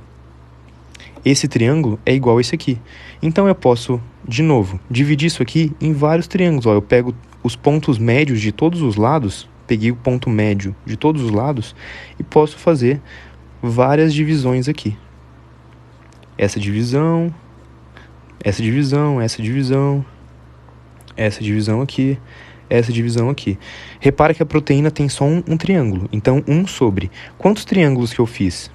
esse triângulo é igual a esse aqui. Então eu posso, de novo, dividir isso aqui em vários triângulos. Ó, eu pego os pontos médios de todos os lados, peguei o ponto médio de todos os lados e posso fazer várias divisões aqui. Essa divisão, essa divisão, essa divisão, essa divisão aqui, essa divisão aqui. Repara que a proteína tem só um triângulo. Então, 1 sobre. Quantos triângulos que eu fiz?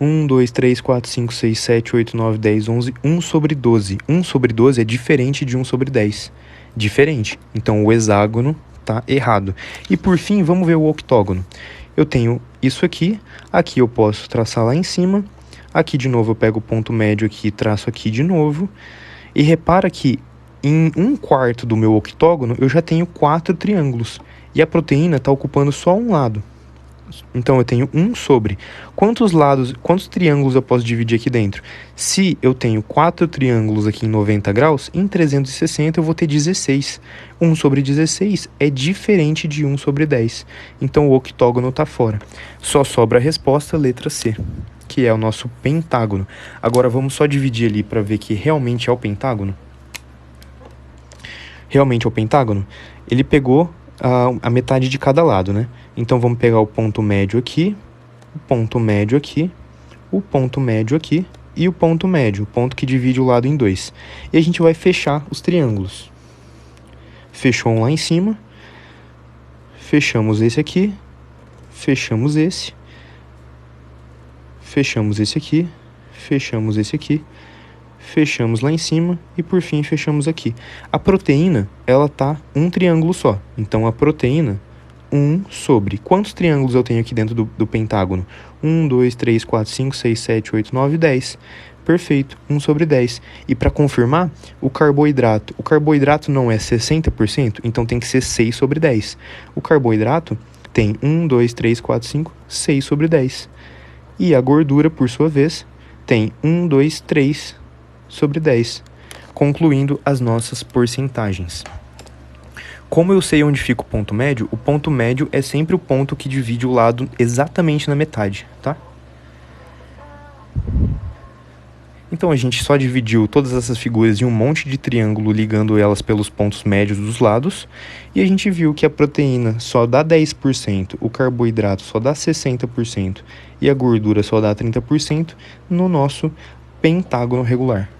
1, 2, 3, 4, 5, 6, 7, 8, 9, 10, 11, 1 sobre 12. 1 sobre 12 é diferente de 1 sobre 10. Diferente. Então, o hexágono está errado. E, por fim, vamos ver o octógono. Eu tenho isso aqui. Aqui eu posso traçar lá em cima. Aqui, de novo, eu pego o ponto médio aqui e traço aqui de novo. E repara que em 1/4 do meu octógono, eu já tenho 4 triângulos. E a proteína está ocupando só um lado. Então, eu tenho 1 sobre. Quantos triângulos eu posso dividir aqui dentro? Se eu tenho 4 triângulos aqui em 90 graus, em 360 eu vou ter 16. 1 sobre 16 é diferente de 1 sobre 10. Então, o octógono está fora. Só sobra a resposta, letra C, que é o nosso pentágono. Agora, vamos só dividir ali para ver que realmente é o pentágono. Realmente é o pentágono? Ele pegou a metade de cada lado, né? Então, vamos pegar o ponto médio aqui, o ponto médio aqui, o ponto médio aqui e o ponto que divide o lado em 2. E a gente vai fechar os triângulos. Fechou um lá em cima, fechamos esse aqui, fechamos esse, fechamos esse aqui, fechamos esse aqui, fechamos lá em cima e, por fim, fechamos aqui. A proteína, ela tá um triângulo só. Então, a proteína, 1 sobre. Quantos triângulos eu tenho aqui dentro do pentágono? 1, 2, 3, 4, 5, 6, 7, 8, 9, 10. Perfeito, 1 sobre 10. E para confirmar, o carboidrato não é 60%, então tem que ser 6 sobre 10. O carboidrato tem 1, 2, 3, 4, 5, 6 sobre 10. E a gordura, por sua vez, tem 1, 2, 3 sobre 10, concluindo as nossas porcentagens. Como eu sei onde fica o ponto médio é sempre o ponto que divide o lado exatamente na metade, tá? Então a gente só dividiu todas essas figuras em um monte de triângulo ligando elas pelos pontos médios dos lados, e a gente viu que a proteína só dá 10%, o carboidrato só dá 60% e a gordura só dá 30% no nosso pentágono regular.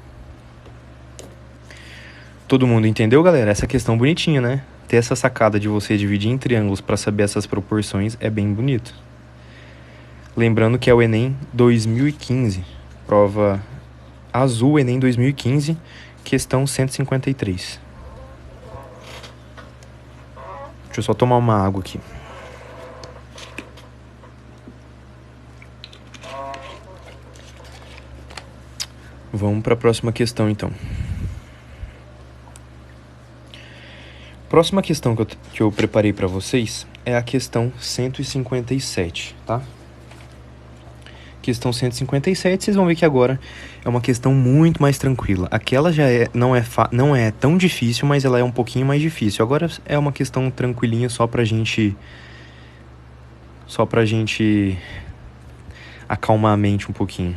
Todo mundo entendeu, galera? Essa questão bonitinha, né? Ter essa sacada de você dividir em triângulos para saber essas proporções é bem bonito. Lembrando que é o Enem 2015, prova azul, Enem 2015, questão 153. Deixa eu só tomar uma água aqui. Vamos para a próxima questão, então. Próxima questão que eu preparei para vocês é a questão 157, tá? Questão 157, vocês vão ver que agora é uma questão muito mais tranquila. Aquela já não é tão difícil, mas ela é um pouquinho mais difícil. Agora é uma questão tranquilinha só pra gente acalmar a mente um pouquinho.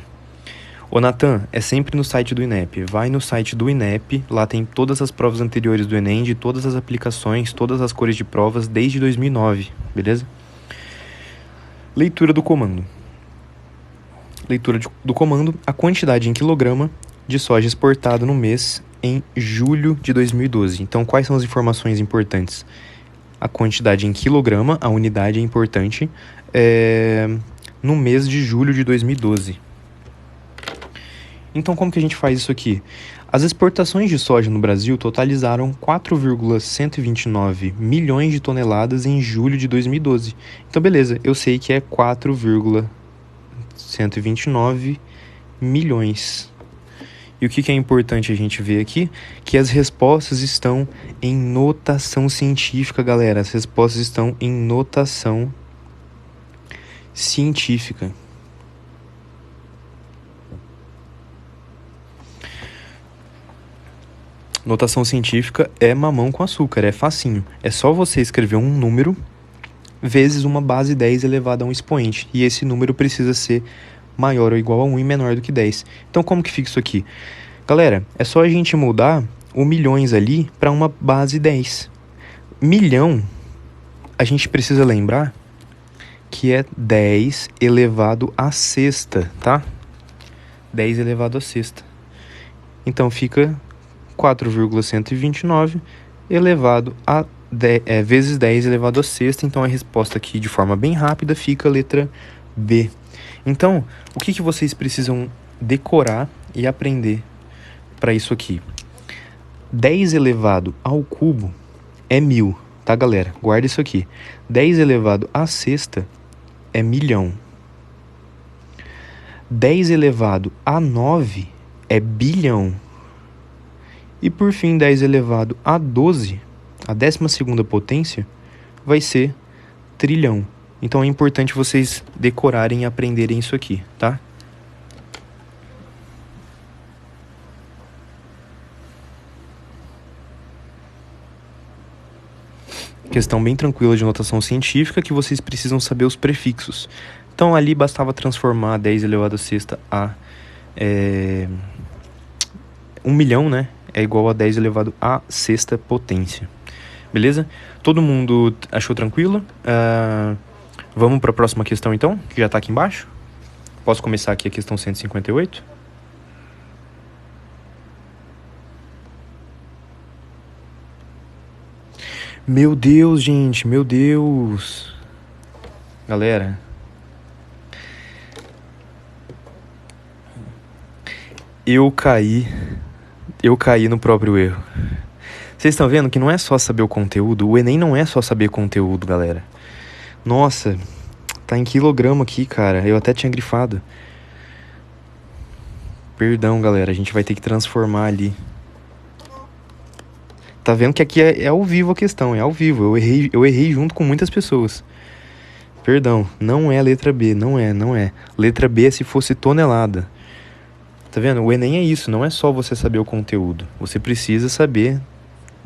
Ô Natan, é sempre no site do INEP. Vai no site do INEP, lá tem todas as provas anteriores do Enem, de todas as aplicações, todas as cores de provas, desde 2009, beleza? Leitura do comando. Leitura do comando, a quantidade em quilograma de soja exportada no mês em julho de 2012. Então, quais são as informações importantes? A quantidade em quilograma, a unidade é importante, no mês de julho de 2012. Então, como que a gente faz isso aqui? As exportações de soja no Brasil totalizaram 4,129 milhões de toneladas em julho de 2012. Então, beleza, eu sei que é 4,129 milhões. E o que é importante a gente ver aqui? Que as respostas estão em notação científica, galera. As respostas estão em notação científica. Notação científica é mamão com açúcar, é facinho. É só você escrever um número vezes uma base 10 elevada a um expoente. E esse número precisa ser maior ou igual a 1 e menor do que 10. Então, como que fica isso aqui? Galera, é só a gente mudar o milhões ali para uma base 10. Milhão, a gente precisa lembrar que é 10 elevado à sexta, tá? 10 elevado à sexta. Então, fica 4,129 elevado a vezes 10 elevado à sexta. Então, a resposta aqui, de forma bem rápida, fica a letra B. Então, o que vocês precisam decorar e aprender para isso aqui? 10 elevado ao cubo é 1000, tá, galera? Guarda isso aqui. 10 elevado à sexta é milhão. 10 elevado a 9 é bilhão. E por fim, 10 elevado a 12, a 12ª potência, vai ser trilhão. Então é importante vocês decorarem e aprenderem isso aqui, tá? Questão bem tranquila de notação científica que vocês precisam saber os prefixos. Então ali bastava transformar 10 elevado à sexta a 1 milhão, né? É igual a 10 elevado à sexta potência. Beleza? Todo mundo achou tranquilo? Vamos para a próxima questão então, que já está aqui embaixo. Posso começar aqui a questão 158? Meu Deus, gente, meu Deus. Galera, eu caí no próprio erro. Vocês estão vendo que não é só saber o conteúdo? O Enem não é só saber conteúdo, galera. Nossa, tá em quilograma aqui, cara. Eu até tinha grifado. Perdão, galera. A gente vai ter que transformar ali. Tá vendo que aqui é ao vivo a questão. É ao vivo. Eu errei junto com muitas pessoas. Perdão. Não é a letra B. Não é. Letra B é se fosse tonelada. Tá vendo? O Enem é isso. Não é só você saber o conteúdo. Você precisa saber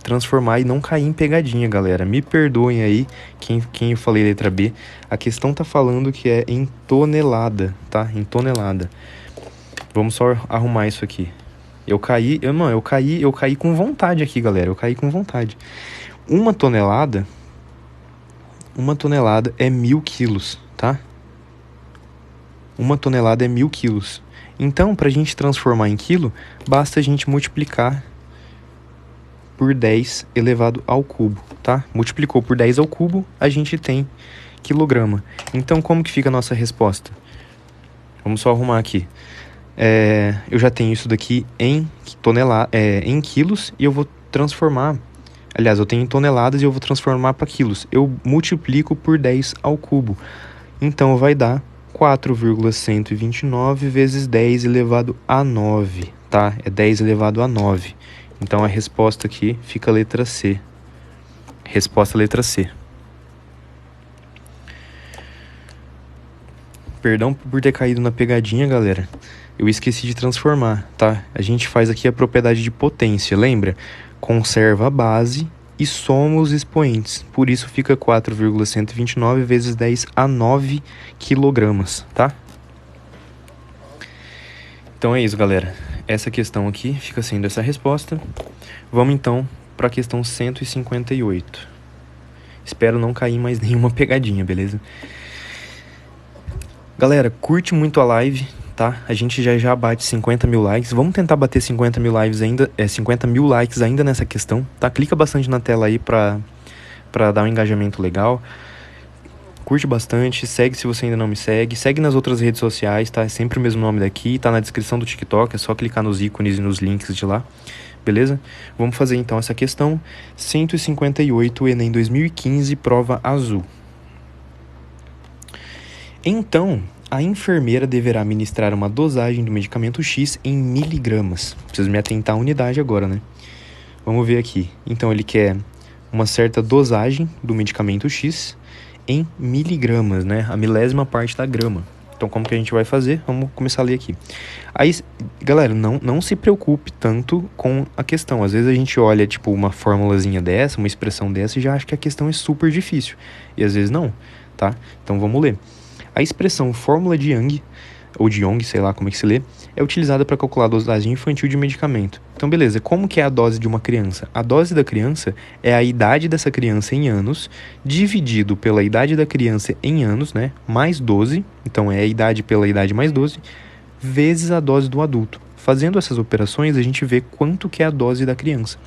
transformar e não cair em pegadinha, galera. Me perdoem aí quem eu falei letra B. A questão tá falando que é em tonelada, tá? Em tonelada. Vamos só arrumar isso aqui. Eu caí com vontade aqui, galera. Eu caí com vontade. Uma tonelada é 1000 quilos, tá? Uma tonelada é 1000 quilos. Então, pra gente transformar em quilo, basta a gente multiplicar por 10 elevado ao cubo, tá? Multiplicou por 10 ao cubo, a gente tem quilograma. Então, como que fica a nossa resposta? Vamos só arrumar aqui. Eu já tenho isso daqui em quilos e eu vou transformar... Aliás, eu tenho em toneladas e eu vou transformar para quilos. Eu multiplico por 10 ao cubo. Então, vai dar 4,129 vezes 10 elevado a 9, tá? É 10 elevado a 9. Então, a resposta aqui fica a letra C. Resposta letra C. Perdão por ter caído na pegadinha, galera. Eu esqueci de transformar, tá? A gente faz aqui a propriedade de potência, lembra? Conserva a base e soma os expoentes. Por isso fica 4,129 vezes 10 a 9 quilogramas, tá? Então é isso, galera. Essa questão aqui fica sendo essa resposta. Vamos então para a questão 158. Espero não cair mais nenhuma pegadinha, beleza? Galera, curte muito a live, tá? A gente já bate 50 mil likes. Vamos tentar bater 50 mil likes ainda nessa questão, tá? Clica bastante na tela aí pra dar um engajamento legal. Curte bastante, segue se você ainda não me segue. Segue nas outras redes sociais, tá? É sempre o mesmo nome daqui, tá na descrição do TikTok. É só clicar nos ícones e nos links de lá, beleza? Vamos fazer então essa questão 158, Enem 2015, prova azul. Então, a enfermeira deverá administrar uma dosagem do medicamento X em miligramas. Preciso me atentar à unidade agora, né? Vamos ver aqui. Então, ele quer uma certa dosagem do medicamento X em miligramas, né? A milésima parte da grama. Então, como que a gente vai fazer? Vamos começar a ler aqui. Aí, galera, não se preocupe tanto com a questão. Às vezes a gente olha, tipo, uma formulazinha dessa, uma expressão dessa, e já acha que a questão é super difícil. E às vezes não, tá? Então, vamos ler. A expressão fórmula de Young, ou de Young, sei lá como é que se lê, é utilizada para calcular a dosagem infantil de medicamento. Então, beleza, como que é a dose de uma criança? A dose da criança é a idade dessa criança em anos, dividido pela idade da criança em anos, né? Mais 12, então é a idade pela idade mais 12, vezes a dose do adulto. Fazendo essas operações, a gente vê quanto que é a dose da criança.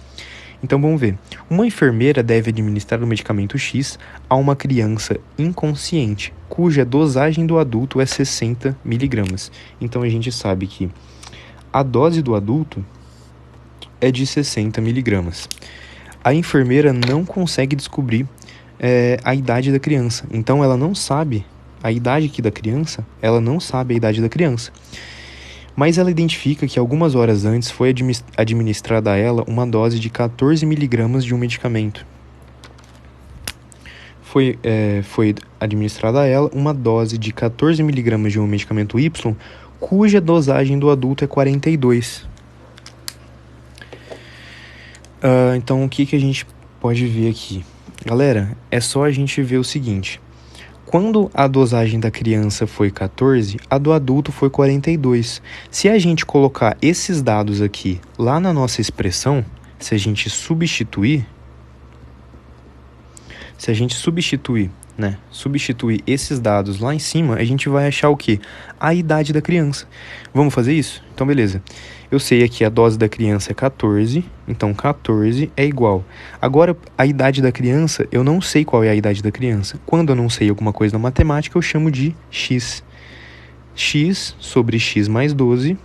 Então vamos ver. Uma enfermeira deve administrar o medicamento X a uma criança inconsciente, cuja dosagem do adulto é 60 miligramas. Então a gente sabe que a dose do adulto é de 60 miligramas. A enfermeira não consegue descobrir a idade da criança. Então ela não sabe a idade aqui da criança, ela não sabe a idade da criança. Mas ela identifica que algumas horas antes foi administrada a ela uma dose de 14 miligramas de um medicamento. Foi administrada a ela uma dose de 14 miligramas de um medicamento Y, cuja dosagem do adulto é 42. Então, o que a gente pode ver aqui? Galera, é só a gente ver o seguinte. Quando a dosagem da criança foi 14, a do adulto foi 42. Se a gente colocar esses dados aqui lá na nossa expressão, se a gente substituir esses dados lá em cima, a gente vai achar o quê? A idade da criança. Vamos fazer isso? Então, beleza. Eu sei aqui a dose da criança é 14, então 14 é igual. Agora, a idade da criança, eu não sei qual é a idade da criança. Quando eu não sei alguma coisa na matemática, eu chamo de x. X sobre x mais 12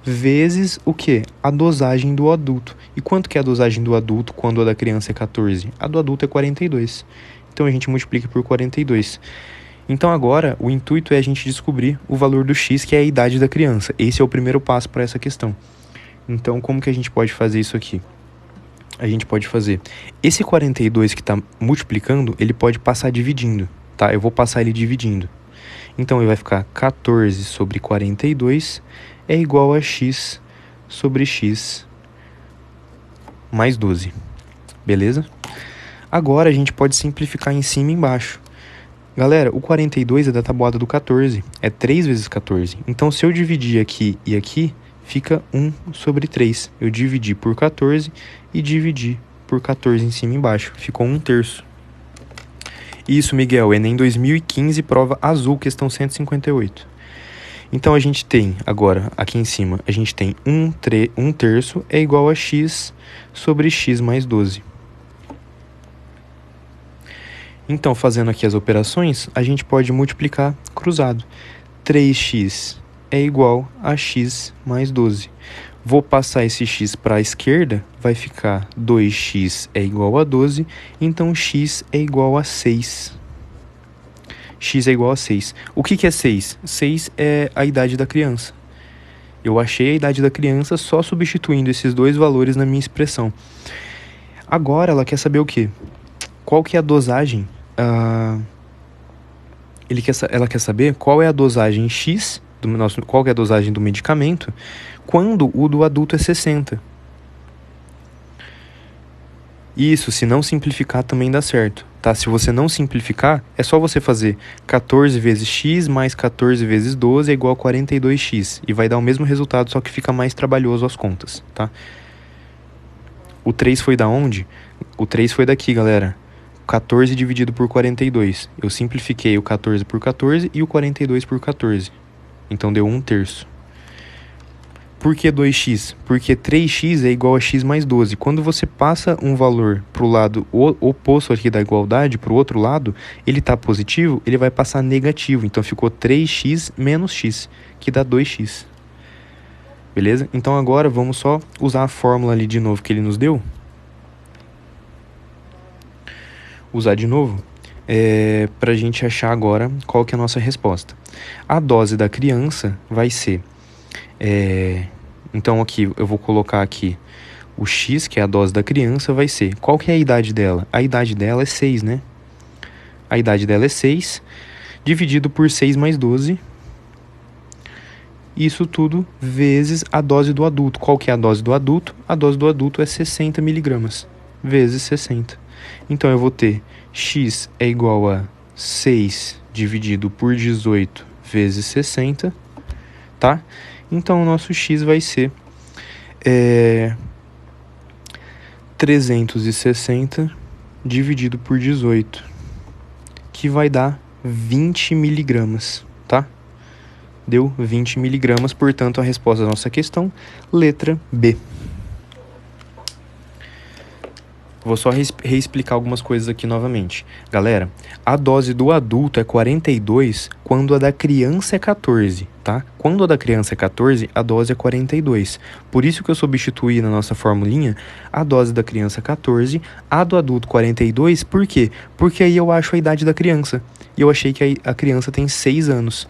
vezes o quê? A dosagem do adulto. E quanto que é a dosagem do adulto quando a da criança é 14? A do adulto é 42. Então, a gente multiplica por 42. Então agora o intuito é a gente descobrir o valor do x, que é a idade da criança. Esse é o primeiro passo para essa questão. Então como que a gente pode fazer isso aqui? A gente pode fazer esse 42 que está multiplicando, ele pode passar dividindo, tá? Eu vou passar ele dividindo. Então ele vai ficar 14 sobre 42 é igual a x sobre x mais 12. Beleza? Agora a gente pode simplificar em cima e embaixo. Galera, o 42 é da tabuada do 14, é 3 vezes 14. Então, se eu dividir aqui e aqui, fica 1 sobre 3. Eu dividi por 14 e dividi por 14 em cima e embaixo. Ficou 1/3. Isso, Miguel, Enem 2015, prova azul, questão 158. Então, a gente tem, agora, aqui em cima, a gente tem 1/3 é igual a x sobre x mais 12. Então, fazendo aqui as operações, a gente pode multiplicar cruzado. 3x é igual a x mais 12. Vou passar esse x para a esquerda, vai ficar 2x é igual a 12, então x é igual a 6. X é igual a 6. O que é 6? 6 é a idade da criança. Eu achei a idade da criança só substituindo esses dois valores na minha expressão. Agora ela quer saber o quê? Qual que é a dosagem? Ela quer saber qual é a dosagem X, qual que é a dosagem do medicamento, quando o do adulto é 60. Isso, se não simplificar também dá certo, tá? Se você não simplificar, é só você fazer 14 vezes x mais 14 vezes 12 é igual a 42x. E vai dar o mesmo resultado, só que fica mais trabalhoso as contas, tá? O 3 foi da onde? O 3 foi daqui, galera. 14 dividido por 42. Eu simplifiquei o 14 por 14 e o 42 por 14. Então deu 1/3. Por que 2x? Porque 3x é igual a x mais 12. Quando você passa um valor para o lado oposto aqui da igualdade, para o outro lado, ele está positivo, ele vai passar negativo. Então ficou 3x menos x, que dá 2x. Beleza? Então agora vamos só usar a fórmula ali de novo que ele nos deu. Usar de novo, para a gente achar agora qual que é a nossa resposta. A dose da criança vai ser... então aqui eu vou colocar aqui o x, que é a dose da criança, vai ser... Qual que é a idade dela? A idade dela é 6, né? A idade dela é 6. dividido por 6 mais 12. Isso tudo vezes a dose do adulto. Qual que é a dose do adulto? A dose do adulto é 60 miligramas, vezes 60. Então, eu vou ter x é igual a 6 dividido por 18 vezes 60, tá? Então, o nosso x vai ser 360 dividido por 18, que vai dar 20 miligramas, tá? Deu 20 miligramas, portanto, a resposta da nossa questão, letra B. Vou só reexplicar algumas coisas aqui novamente. Galera, a dose do adulto é 42 quando a da criança é 14, tá? Quando a da criança é 14, a dose é 42. Por isso que eu substituí na nossa formulinha a dose da criança 14, a do adulto 42, por quê? Porque aí eu acho a idade da criança. E eu achei que a criança tem 6 anos.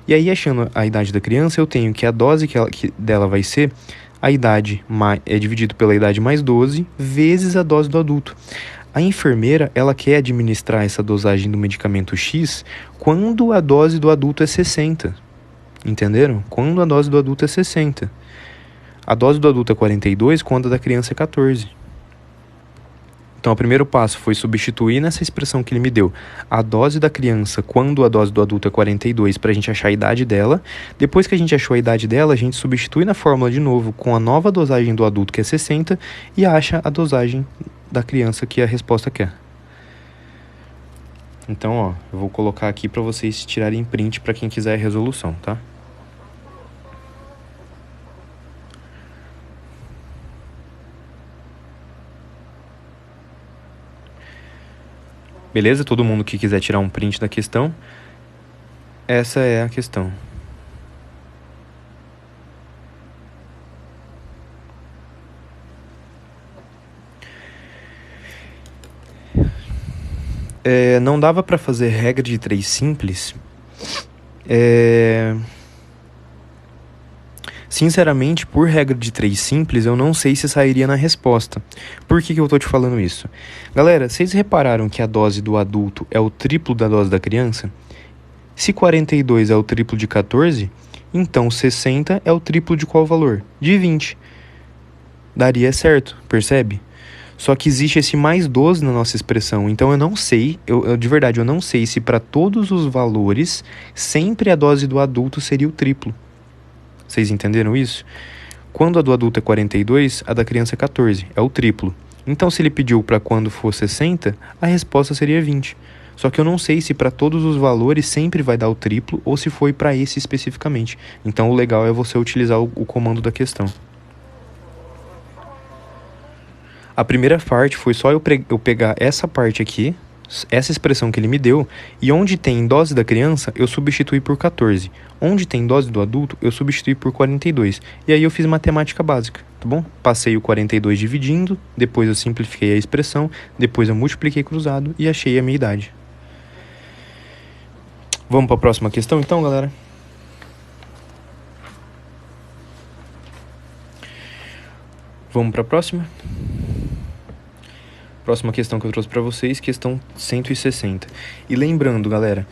E aí, achando a idade da criança, eu tenho que a dose que dela vai ser a idade é dividido pela idade mais 12 vezes a dose do adulto. A enfermeira, ela quer administrar essa dosagem do medicamento X quando a dose do adulto é 60. Entenderam? Quando a dose do adulto é 60. A dose do adulto é 42 quando a da criança é 14. Então, o primeiro passo foi substituir nessa expressão que ele me deu a dose da criança quando a dose do adulto é 42 para a gente achar a idade dela. Depois que a gente achou a idade dela, a gente substitui na fórmula de novo com a nova dosagem do adulto, que é 60, e acha a dosagem da criança que a resposta quer. Então, ó, eu vou colocar aqui para vocês tirarem print para quem quiser a resolução, tá? Beleza? Todo mundo que quiser tirar um print da questão, essa é a questão. Não dava para fazer regra de 3 simples. Sinceramente, por regra de 3 simples, eu não sei se sairia na resposta. Por que eu tô te falando isso? Galera, vocês repararam que a dose do adulto é o triplo da dose da criança? Se 42 é o triplo de 14, então 60 é o triplo de qual valor? De 20. Daria certo, percebe? Só que existe esse mais 12 na nossa expressão, então eu não sei, de verdade, eu não sei se para todos os valores, sempre a dose do adulto seria o triplo. Vocês entenderam isso? Quando a do adulto é 42, a da criança é 14, é o triplo. Então, se ele pediu para quando for 60, a resposta seria 20. Só que eu não sei se para todos os valores sempre vai dar o triplo ou se foi para esse especificamente. Então, o legal é você utilizar o comando da questão. A primeira parte foi só eu pegar essa parte aqui, essa expressão que ele me deu, e onde tem dose da criança, eu substituí por 14. Onde tem dose do adulto, eu substituí por 42. E aí eu fiz matemática básica, tá bom? Passei o 42 dividindo, depois eu simplifiquei a expressão, depois eu multipliquei cruzado e achei a minha idade. Vamos para a próxima questão então, galera? Vamos para a próxima? Próxima questão que eu trouxe para vocês, questão 160. E lembrando, galera,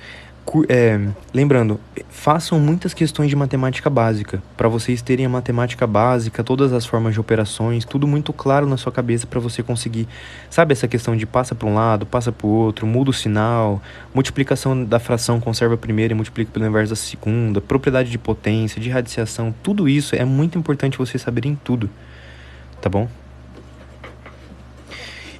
façam muitas questões de matemática básica, para vocês terem a matemática básica, todas as formas de operações, tudo muito claro na sua cabeça para você conseguir, sabe essa questão de passa para um lado, passa para o outro, muda o sinal, multiplicação da fração conserva a primeira e multiplica pelo inverso da segunda, propriedade de potência, de radiciação, tudo isso é muito importante vocês saberem tudo, tá bom?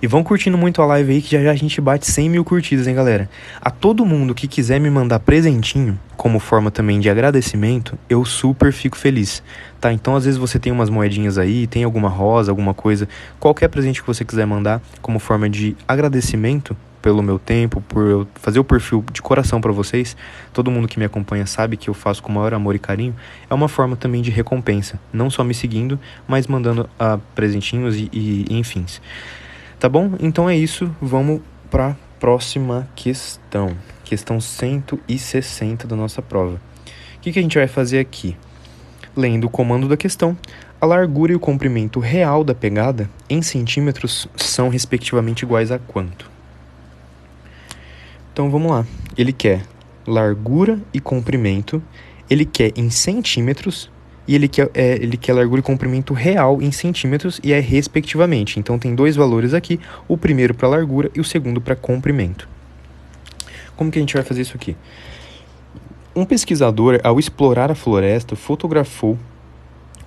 E vão curtindo muito a live aí, que já a gente bate 100 mil curtidas, hein, galera? A todo mundo que quiser me mandar presentinho, como forma também de agradecimento, eu super fico feliz, tá? Então, às vezes você tem umas moedinhas aí, tem alguma rosa, alguma coisa, qualquer presente que você quiser mandar como forma de agradecimento pelo meu tempo, por eu fazer o perfil de coração pra vocês, todo mundo que me acompanha sabe que eu faço com o maior amor e carinho, é uma forma também de recompensa, não só me seguindo, mas mandando presentinhos e enfim. Tá bom? Então é isso, vamos para a próxima questão. Questão 160 da nossa prova. O que a gente vai fazer aqui? Lendo o comando da questão, a largura e o comprimento real da pegada em centímetros são respectivamente iguais a quanto? Então vamos lá. Ele quer largura e comprimento, ele quer em centímetros, e ele quer largura e comprimento real em centímetros, e é respectivamente. Então tem dois valores aqui, o primeiro para largura e o segundo para comprimento. Como que a gente vai fazer isso aqui? Um pesquisador, ao explorar a floresta, fotografou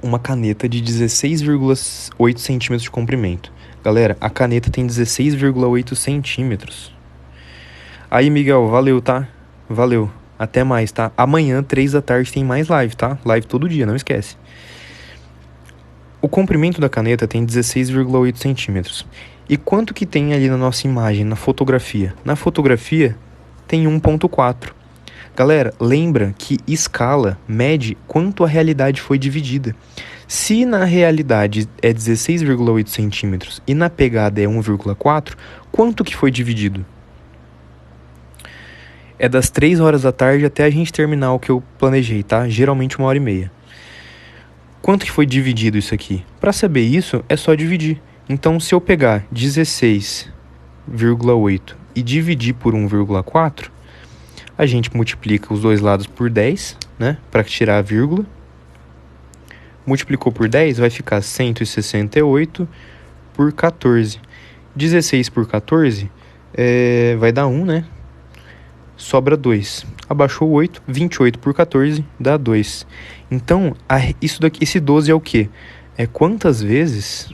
uma caneta de 16,8 centímetros de comprimento. Galera, a caneta tem 16,8 centímetros. Aí, Miguel, valeu, tá? Valeu. Até mais, tá? Amanhã, 3 da tarde, tem mais live, tá? Live todo dia, não esquece. O comprimento da caneta tem 16,8 centímetros. E quanto que tem ali na nossa imagem, na fotografia? Na fotografia, tem 1,4. Galera, lembra que escala mede quanto a realidade foi dividida. Se na realidade é 16,8 centímetros e na pegada é 1,4, quanto que foi dividido? É das 3 horas da tarde até a gente terminar o que eu planejei, tá? Geralmente 1h30. Quanto que foi dividido isso aqui? Para saber isso, é só dividir. Então, se eu pegar 16,8 e dividir por 1,4, a gente multiplica os dois lados por 10, né? Para tirar a vírgula. Multiplicou por 10, vai ficar 168 por 14. 16 por 14 vai dar 1, né? Sobra 2. Abaixou 8, 28 por 14 dá 2. Então, esse 12 é o quê? É quantas vezes,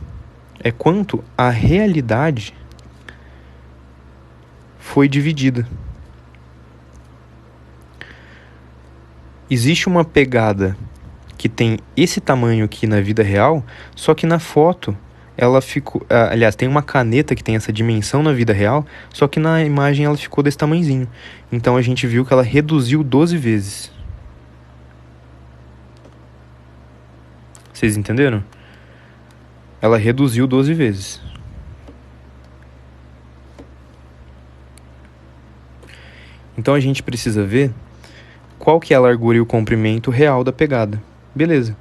é quanto a realidade foi dividida. Existe uma pegada que tem esse tamanho aqui na vida real, só que na foto ela ficou... aliás, tem uma caneta que tem essa dimensão na vida real, só que na imagem ela ficou desse tamanhozinho. Então a gente viu que ela reduziu 12 vezes. Vocês entenderam? Ela reduziu 12 vezes. Então a gente precisa ver qual que é a largura e o comprimento real da pegada. Beleza.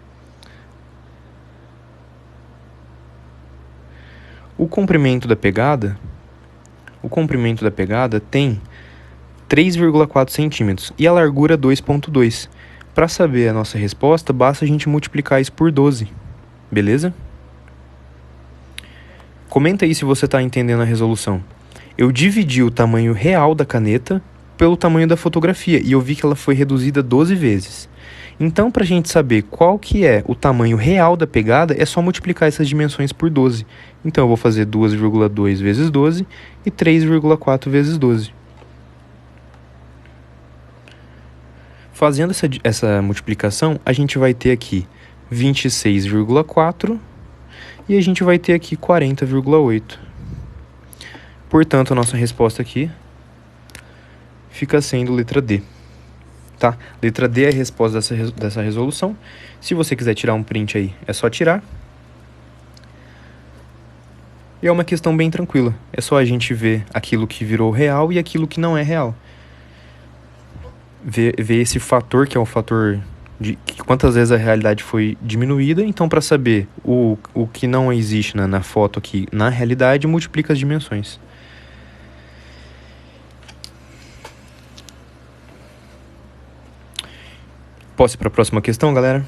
O comprimento da pegada tem 3,4 centímetros e a largura 2,2. Para saber a nossa resposta, basta a gente multiplicar isso por 12. Beleza? Comenta aí se você está entendendo a resolução. Eu dividi o tamanho real da caneta pelo tamanho da fotografia e eu vi que ela foi reduzida 12 vezes. Então, para a gente saber qual que é o tamanho real da pegada, é só multiplicar essas dimensões por 12. Então, eu vou fazer 2,2 vezes 12 e 3,4 vezes 12. Fazendo essa multiplicação, a gente vai ter aqui 26,4 e a gente vai ter aqui 40,8. Portanto, a nossa resposta aqui fica sendo letra D. Tá? Letra D é a resposta dessa resolução. Se você quiser tirar um print aí, é só tirar. E é uma questão bem tranquila. É só a gente ver aquilo que virou real e aquilo que não é real. Ver esse fator, que é o fator de quantas vezes a realidade foi diminuída. Então, para saber o que não existe na foto aqui na realidade, multiplica as dimensões. Posso ir para a próxima questão, galera?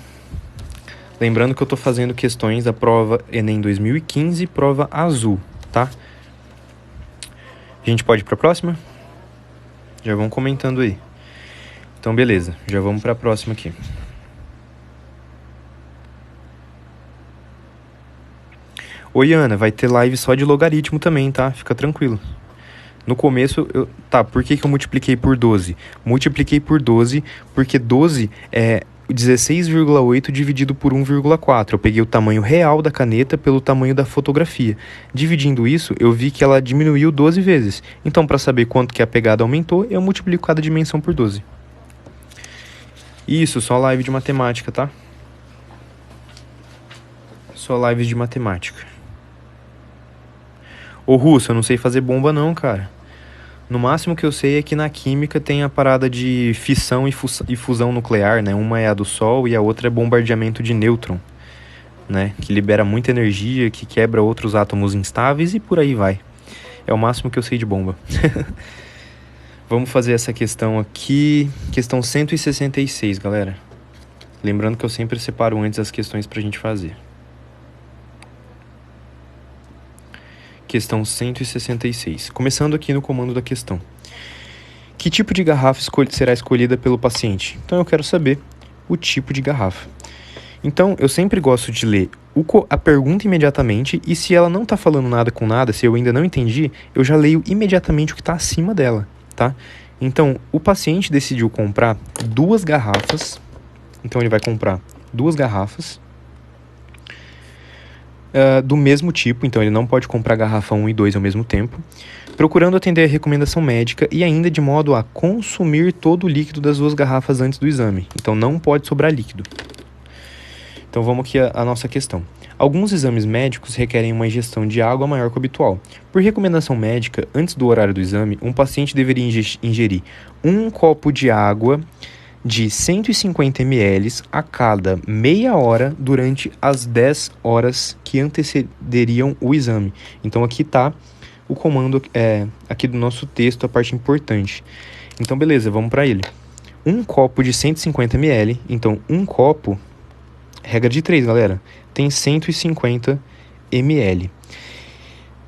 Lembrando que eu estou fazendo questões da prova Enem 2015, prova azul, tá? A gente pode ir para a próxima? Já vão comentando aí. Então, beleza. Já vamos para a próxima aqui. Oi, Ana. Vai ter live só de logaritmo também, tá? Fica tranquilo. No começo, por que eu multipliquei por 12? Multipliquei por 12 porque 12 é 16,8 dividido por 1,4. Eu peguei o tamanho real da caneta pelo tamanho da fotografia. Dividindo isso, eu vi que ela diminuiu 12 vezes. Então, para saber quanto que a pegada aumentou, eu multiplico cada dimensão por 12. Isso, só live de matemática, tá? Só lives de matemática. Ô, Russo, eu não sei fazer bomba não, cara. No máximo que eu sei é que na química tem a parada de fissão e fusão nuclear, né? Uma é a do Sol e a outra é bombardeamento de nêutron, né? Que libera muita energia, que quebra outros átomos instáveis e por aí vai. É o máximo que eu sei de bomba. Vamos fazer essa questão aqui, questão 166, galera. Lembrando que eu sempre separo antes as questões para a gente fazer. Questão 166. Começando aqui no comando da questão. Que tipo de garrafa será escolhida pelo paciente? Então eu quero saber o tipo de garrafa. Então eu sempre gosto de ler a pergunta imediatamente e se ela não está falando nada com nada, se eu ainda não entendi, eu já leio imediatamente o que está acima dela, tá? Então o paciente decidiu comprar 2 garrafas, então ele vai comprar 2 garrafas do mesmo tipo, então ele não pode comprar garrafa 1 e 2 ao mesmo tempo, procurando atender a recomendação médica e ainda de modo a consumir todo o líquido das 2 garrafas antes do exame. Então não pode sobrar líquido. Então vamos aqui à nossa questão. Alguns exames médicos requerem uma ingestão de água maior que o habitual. Por recomendação médica, antes do horário do exame, um paciente deveria ingerir 1 copo de água de 150 ml a cada meia hora durante as 10 horas que antecederiam o exame. Então aqui está o comando aqui do nosso texto, a parte importante. Então beleza, vamos para ele. 1 copo de 150 ml, então 1 copo... Regra de 3, galera. Tem 150 ml.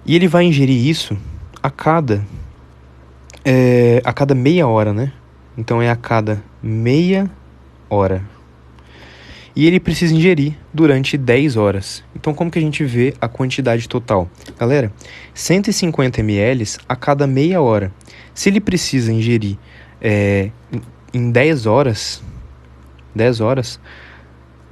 E ele vai ingerir isso a cada meia hora, né? Então é a cada meia hora. E ele precisa ingerir durante 10 horas. Então como que a gente vê a quantidade total? Galera, 150 ml a cada meia hora. Se ele precisa ingerir em 10 horas,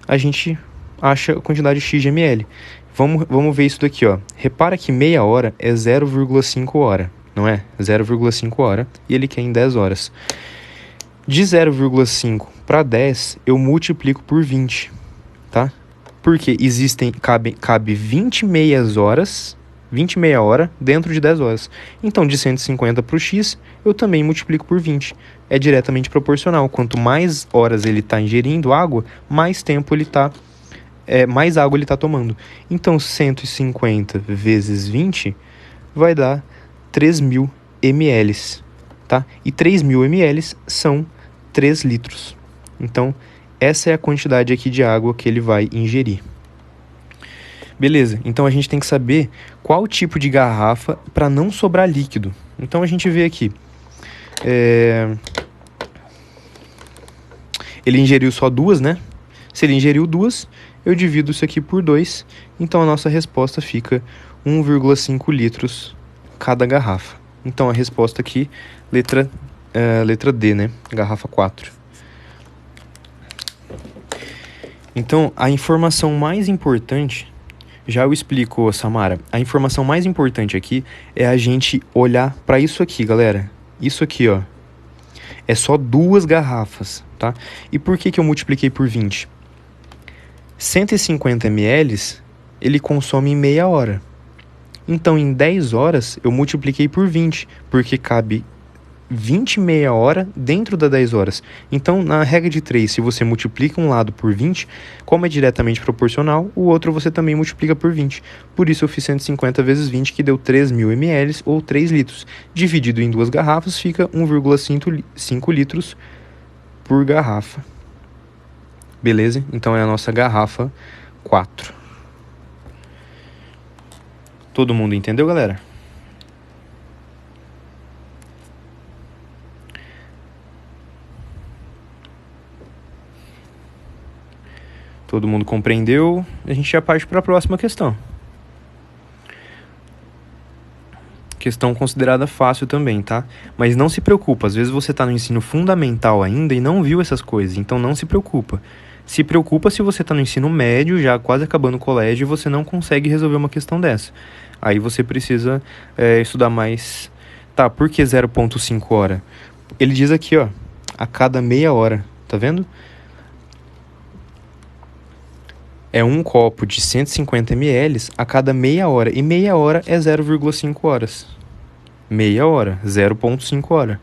a gente acha a quantidade X de ml. Vamos ver isso daqui, ó. Repara que meia hora é 0,5 hora, não é? 0,5 hora e ele quer em 10 horas. De 0,5 para 10, eu multiplico por 20, tá? Porque cabe 20 meias horas, 20 meia hora dentro de 10 horas. Então, de 150 para o X, eu também multiplico por 20. É diretamente proporcional. Quanto mais horas ele está ingerindo água, mais tempo ele está... mais água ele está tomando. Então, 150 vezes 20 vai dar 3.000 ml, tá? E 3.000 ml são 3 litros. Então, essa é a quantidade aqui de água que ele vai ingerir. Beleza, então a gente tem que saber qual tipo de garrafa para não sobrar líquido. Então, a gente vê aqui. Ele ingeriu só 2, né? Se ele ingeriu 2, eu divido isso aqui por 2. Então, a nossa resposta fica 1,5 litros cada garrafa. Então, a resposta aqui, letra D, né? Garrafa 4. Então, a informação mais importante... Já eu explico, Samara. A informação mais importante aqui é a gente olhar para isso aqui, galera. Isso aqui, ó. É só 2 garrafas, tá? E por que eu multipliquei por 20? 150 ml, ele consome em meia hora. Então, em 10 horas, eu multipliquei por 20, porque cabe 20 meia hora dentro das 10 horas. Então, na regra de 3, se você multiplica um lado por 20, como é diretamente proporcional, o outro você também multiplica por 20. Por isso, eu fiz 150 vezes 20, que deu 3.000 ml ou 3 litros. Dividido em 2 garrafas, fica 1,5 litros por garrafa. Beleza? Então, é a nossa garrafa 4. Todo mundo entendeu, galera? Todo mundo compreendeu? A gente já parte para a próxima questão. Questão considerada fácil também, tá? Mas não se preocupa, às vezes você está no ensino fundamental ainda e não viu essas coisas, então não se preocupa. Se preocupa se você está no ensino médio, já quase acabando o colégio, e você não consegue resolver uma questão dessa. Aí você precisa estudar mais. Tá, por que 0,5 hora? Ele diz aqui, ó, a cada meia hora, tá vendo? É 1 copo de 150 ml a cada meia hora. E meia hora é 0,5 horas. Meia hora, 0,5 hora.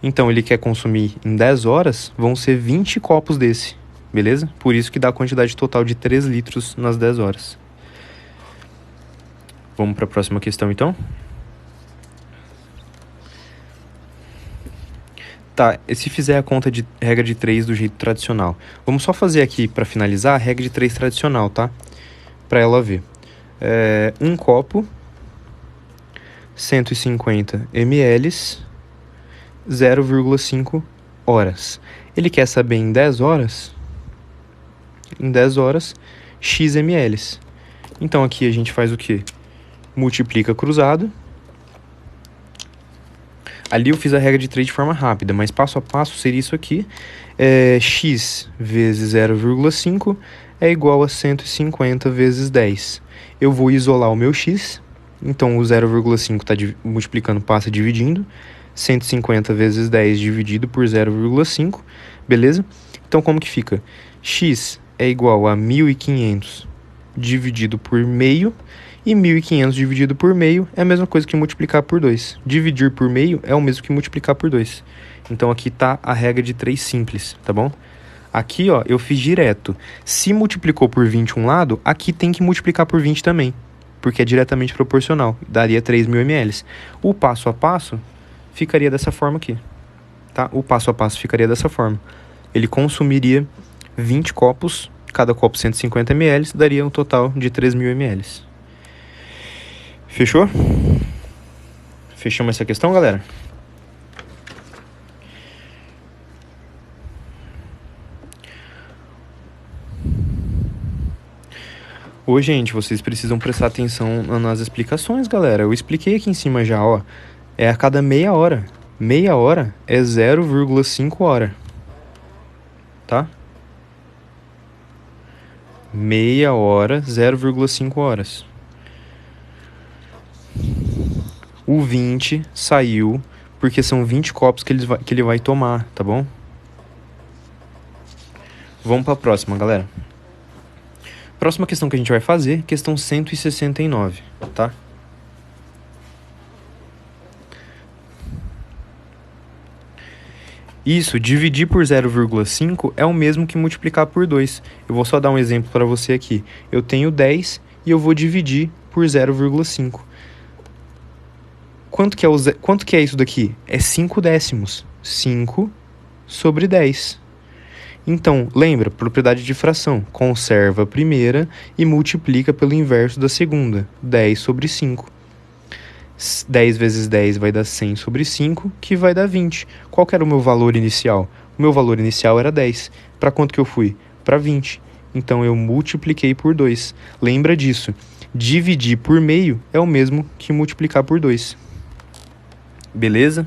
Então, ele quer consumir em 10 horas, vão ser 20 copos desse. Beleza? Por isso que dá a quantidade total de 3 litros nas 10 horas. Vamos para a próxima questão, então? Tá, e se fizer a conta de regra de 3 do jeito tradicional? Vamos só fazer aqui, para finalizar, a regra de 3 tradicional, tá? Para ela ver. Um copo, 150 ml, 0,5 horas. Ele quer saber em 10 horas? Em 10 horas, x ml. Então aqui a gente faz o quê? Multiplica cruzado. Ali eu fiz a regra de 3 de forma rápida, mas passo a passo seria isso aqui. X vezes 0,5 é igual a 150 vezes 10. Eu vou isolar o meu x, então o 0,5 está multiplicando, passa dividindo. 150 vezes 10 dividido por 0,5, beleza? Então como que fica? X é igual a 1.500 dividido por meio, e 1.500 dividido por meio é a mesma coisa que multiplicar por 2. Dividir por meio é o mesmo que multiplicar por 2. Então aqui está a regra de 3 simples, tá bom? Aqui, ó, eu fiz direto. Se multiplicou por 20 um lado, aqui tem que multiplicar por 20 também, porque é diretamente proporcional, daria 3.000 ml. O passo a passo ficaria dessa forma aqui, tá? O passo a passo ficaria dessa forma. Ele consumiria 20 copos, cada copo 150 ml, daria um total de 3.000 ml. Fechou? Fechamos essa questão, galera? Ô, gente, vocês precisam prestar atenção nas explicações, galera. Eu expliquei aqui em cima já, ó. É a cada meia hora. Meia hora é 0,5 hora. Tá? Meia hora, 0,5 horas. O 20 saiu porque são 20 copos que ele vai tomar, tá bom? Vamos para a próxima, galera. Próxima questão que a gente vai fazer, questão 169, tá? Isso, dividir por 0,5 é o mesmo que multiplicar por 2. Eu vou só dar um exemplo para você aqui. Eu tenho 10 e eu vou dividir por 0,5. Quanto que é isso daqui? É 5 décimos. 5 sobre 10. Então, lembra, propriedade de fração. Conserva a primeira e multiplica pelo inverso da segunda. 10 sobre 5. 10 vezes 10 vai dar 100 sobre 5, que vai dar 20. Qual que era o meu valor inicial? O meu valor inicial era 10. Para quanto que eu fui? Para 20. Então, eu multipliquei por 2. Lembra disso. Dividir por meio é o mesmo que multiplicar por 2. Beleza?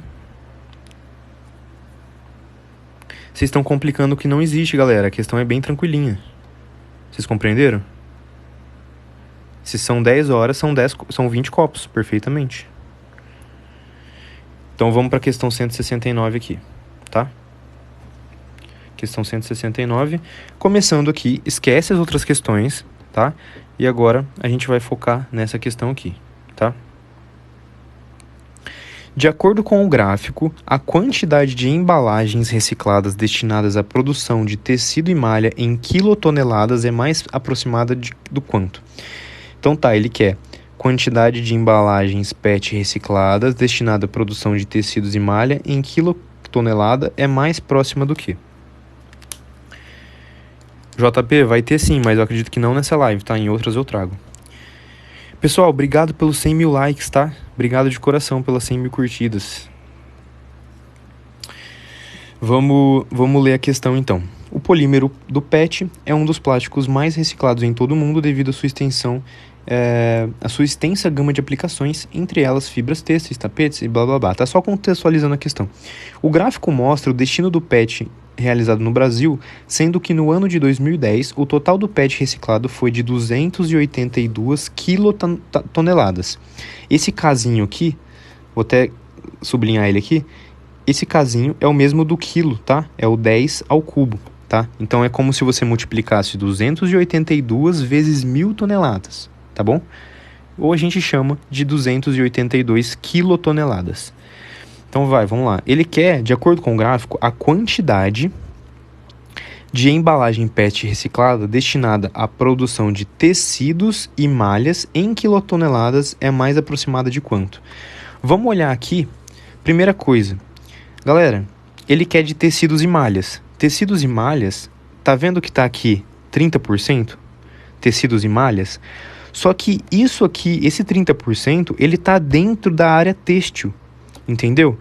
Vocês estão complicando o que não existe, galera. A questão é bem tranquilinha. Vocês compreenderam? Se são 10 horas, são 20 copos, perfeitamente. Então vamos para a questão 169 aqui, tá? Questão 169. Começando aqui, esquece as outras questões, tá? E agora a gente vai focar nessa questão aqui, tá? De acordo com o gráfico, a quantidade de embalagens recicladas destinadas à produção de tecido e malha em quilotoneladas é mais aproximada do quanto? Então tá, ele quer quantidade de embalagens PET recicladas destinada à produção de tecidos e malha em quilotonelada é mais próxima do que? JP, vai ter sim, mas eu acredito que não nessa live, tá? Em outras eu trago. Pessoal, obrigado pelos 100 mil likes, tá? Obrigado de coração pelas 100 mil curtidas. Vamos ler a questão então. O polímero do PET é um dos plásticos mais reciclados em todo o mundo devido à sua a sua extensa gama de aplicações, entre elas fibras têxteis, tapetes e blá blá blá. Tá só contextualizando a questão. O gráfico mostra o destino do PET realizado no Brasil, sendo que no ano de 2010 o total do PET reciclado foi de 282 quilotoneladas. Esse casinho aqui, vou até sublinhar ele aqui, esse casinho é o mesmo do quilo, tá? É o 10 ao cubo, tá? Então é como se você multiplicasse 282 vezes 1.000 toneladas, tá bom? Ou a gente chama de 282 quilotoneladas. Então vamos lá. Ele quer, de acordo com o gráfico, a quantidade de embalagem PET reciclada destinada à produção de tecidos e malhas em quilotoneladas é mais aproximada de quanto? Vamos olhar aqui. Primeira coisa, galera, ele quer de tecidos e malhas. Tecidos e malhas, tá vendo que tá aqui 30%? Tecidos e malhas? Só que isso aqui, esse 30%, ele tá dentro da área têxtil, entendeu?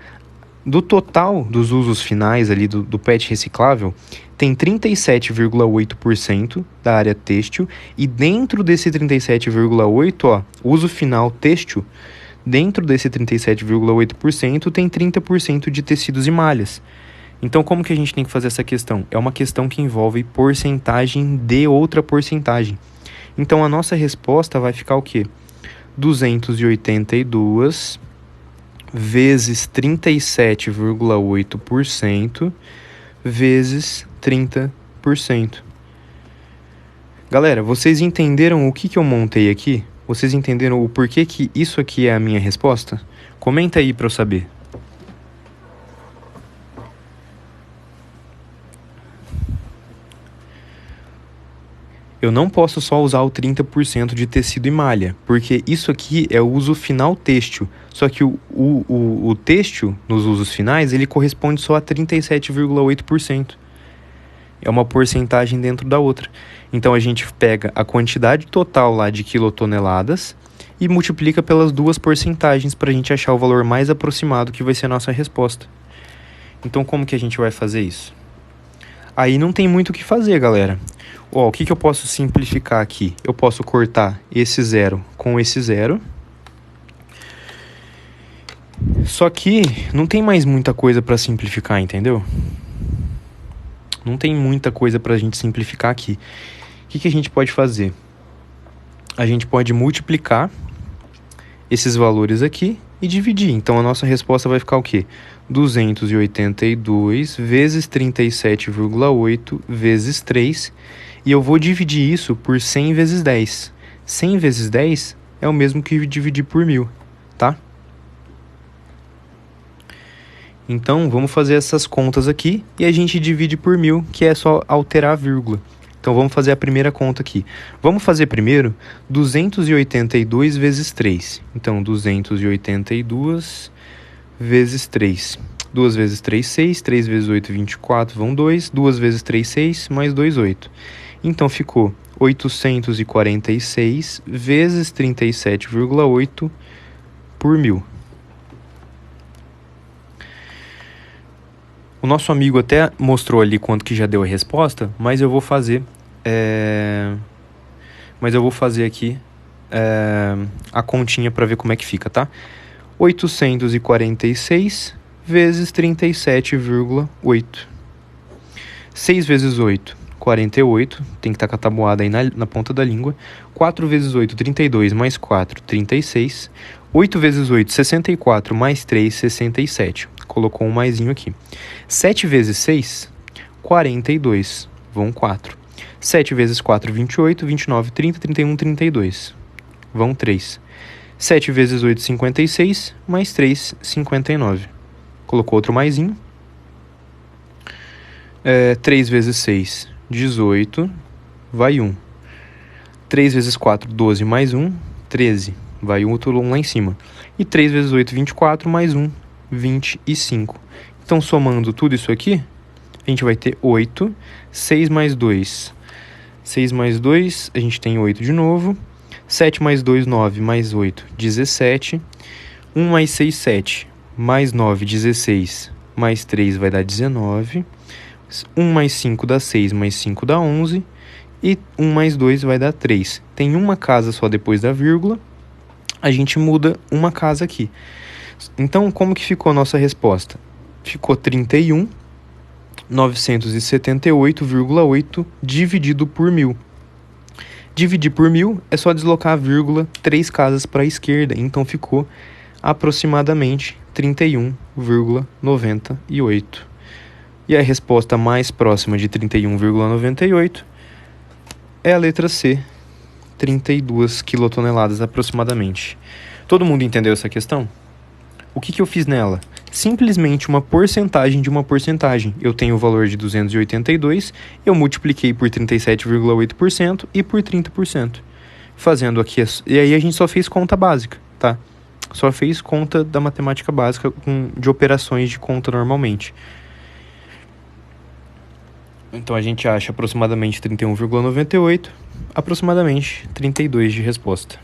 Do total dos usos finais ali do PET reciclável, tem 37,8% da área têxtil, e dentro desse 37,8%, ó, uso final têxtil, dentro desse 37,8% tem 30% de tecidos e malhas. Então, como que a gente tem que fazer essa questão? É uma questão que envolve porcentagem de outra porcentagem. Então, a nossa resposta vai ficar o quê? 282 vezes 37,8% vezes 30%. Galera, vocês entenderam o que eu montei aqui? Vocês entenderam o porquê que isso aqui é a minha resposta? Comenta aí para eu saber. Eu não posso só usar o 30% de tecido e malha, porque isso aqui é o uso final têxtil. Só que o têxtil, nos usos finais, ele corresponde só a 37,8%. É uma porcentagem dentro da outra. Então, a gente pega a quantidade total lá de quilotoneladas e multiplica pelas duas porcentagens para a gente achar o valor mais aproximado que vai ser a nossa resposta. Então, como que a gente vai fazer isso? Aí não tem muito o que fazer, galera. Ó, o que eu posso simplificar aqui? Eu posso cortar esse zero com esse zero. Só que não tem mais muita coisa para simplificar, entendeu? Não tem muita coisa para a gente simplificar aqui. O que a gente pode fazer? A gente pode multiplicar esses valores aqui e dividir. Então, a nossa resposta vai ficar o quê? 282 vezes 37,8 vezes 3. E eu vou dividir isso por 100 vezes 10. 100 vezes 10 é o mesmo que dividir por 1000, tá? Então, vamos fazer essas contas aqui e a gente divide por 1000, que é só alterar a vírgula. Então, vamos fazer a primeira conta aqui. Vamos fazer primeiro 282 vezes 3. Então, 282 vezes 3. 2 vezes 3, 6. 3 vezes 8, 24, vão 2. 2 vezes 3, 6, mais 2, 8. Então, ficou 846 vezes 37,8 por 1000. O nosso amigo até mostrou ali quanto que já deu a resposta, mas eu vou fazer, aqui a continha para ver como é que fica, tá? 846 vezes 37,8. 6 vezes 8, 48. Tem que estar com a tabuada aí na ponta da língua. 4 vezes 8, 32. Mais 4, 36. 8 vezes 8, 64. Mais 3, 67. Colocou um maisinho aqui. 7 vezes 6, 42. Vão 4. 7 vezes 4, 28. 29, 30, 31, 32. Vão 3. 7 vezes 8, 56. Mais 3, 59. Colocou outro maisinho. 3 vezes 6, 18. Vai 1. 3 vezes 4, 12. Mais 1, 13. Vai outro 1 lá em cima. E 3 vezes 8, 24. Mais 1, 25. Então, somando tudo isso aqui, a gente vai ter 8. 6 mais 2. 6 mais 2, a gente tem 8 de novo. 7 mais 2, 9. Mais 8, 17. 1 mais 6, 7. Mais 9, 16. Mais 3 vai dar 19. 1 mais 5 dá 6. Mais 5 dá 11. E 1 mais 2 vai dar 3. Tem uma casa só depois da vírgula. A gente muda uma casa aqui. Então, como que ficou a nossa resposta? Ficou 31.978,8 dividido por 1000. Dividir por 1000 é só deslocar a vírgula 3 casas para a esquerda. Então, ficou aproximadamente 31,98. E a resposta mais próxima de 31,98 é a letra C, 32 quilotoneladas aproximadamente. Todo mundo entendeu essa questão? O que eu fiz nela? Simplesmente uma porcentagem de uma porcentagem. Eu tenho o valor de 282, eu multipliquei por 37,8% e por 30%. Fazendo aqui, e aí a gente só fez conta básica, tá? Só fez conta da matemática básica de operações de conta normalmente. Então a gente acha aproximadamente 31,98, aproximadamente 32 de resposta.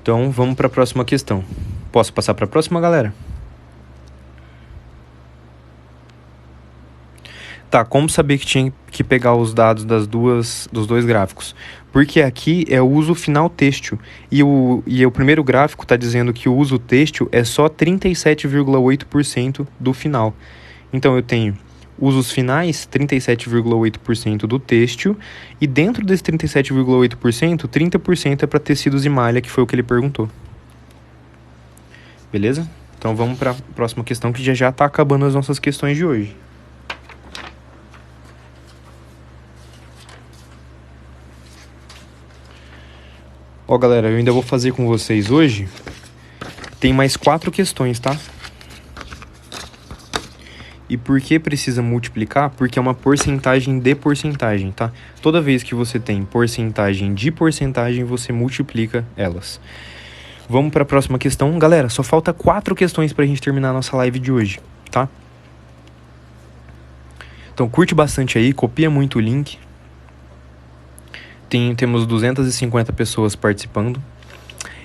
Então vamos para a próxima questão. Posso passar para a próxima, galera? Tá, como saber que tinha que pegar os dados dos dois gráficos? Porque aqui é o uso final têxtil. E o primeiro gráfico está dizendo que o uso têxtil é só 37,8% do final. Então eu tenho usos finais, 37,8% do têxtil. E dentro desse 37,8%, 30% é para tecidos e malha, que foi o que ele perguntou. Beleza? Então vamos para a próxima questão, que já está acabando as nossas questões de hoje. Ó, galera, eu ainda vou fazer com vocês hoje. Tem mais 4 questões, tá? E por que precisa multiplicar? Porque é uma porcentagem de porcentagem, tá? Toda vez que você tem porcentagem de porcentagem, você multiplica elas. Vamos para a próxima questão. Galera, só falta 4 questões pra gente terminar a nossa live de hoje, tá? Então curte bastante aí, copia muito o link. Temos 250 pessoas participando.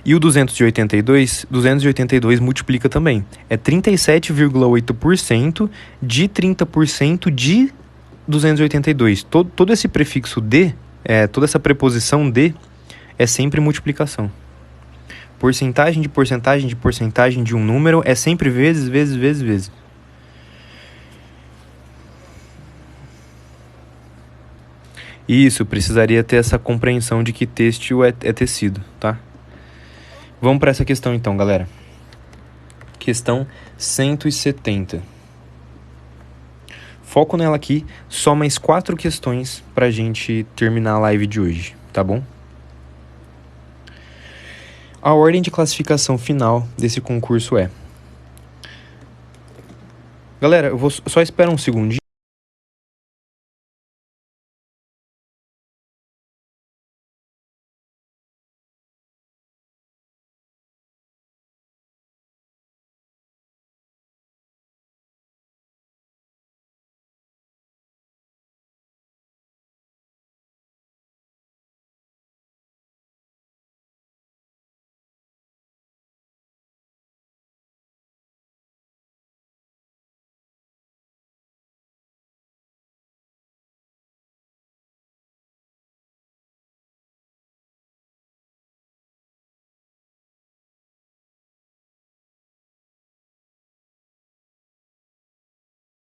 E o 282 multiplica também. É 37,8% de 30% de 282. Todo esse prefixo de, toda essa preposição de, é sempre multiplicação. Porcentagem de porcentagem de porcentagem de um número é sempre vezes, vezes, vezes, vezes. Isso, precisaria ter essa compreensão de que têxtil é tecido, tá? Vamos para essa questão então, galera. Questão 170. Foco nela aqui, só mais 4 questões pra gente terminar a live de hoje, tá bom? A ordem de classificação final desse concurso é... Galera, eu vou só esperar um segundinho.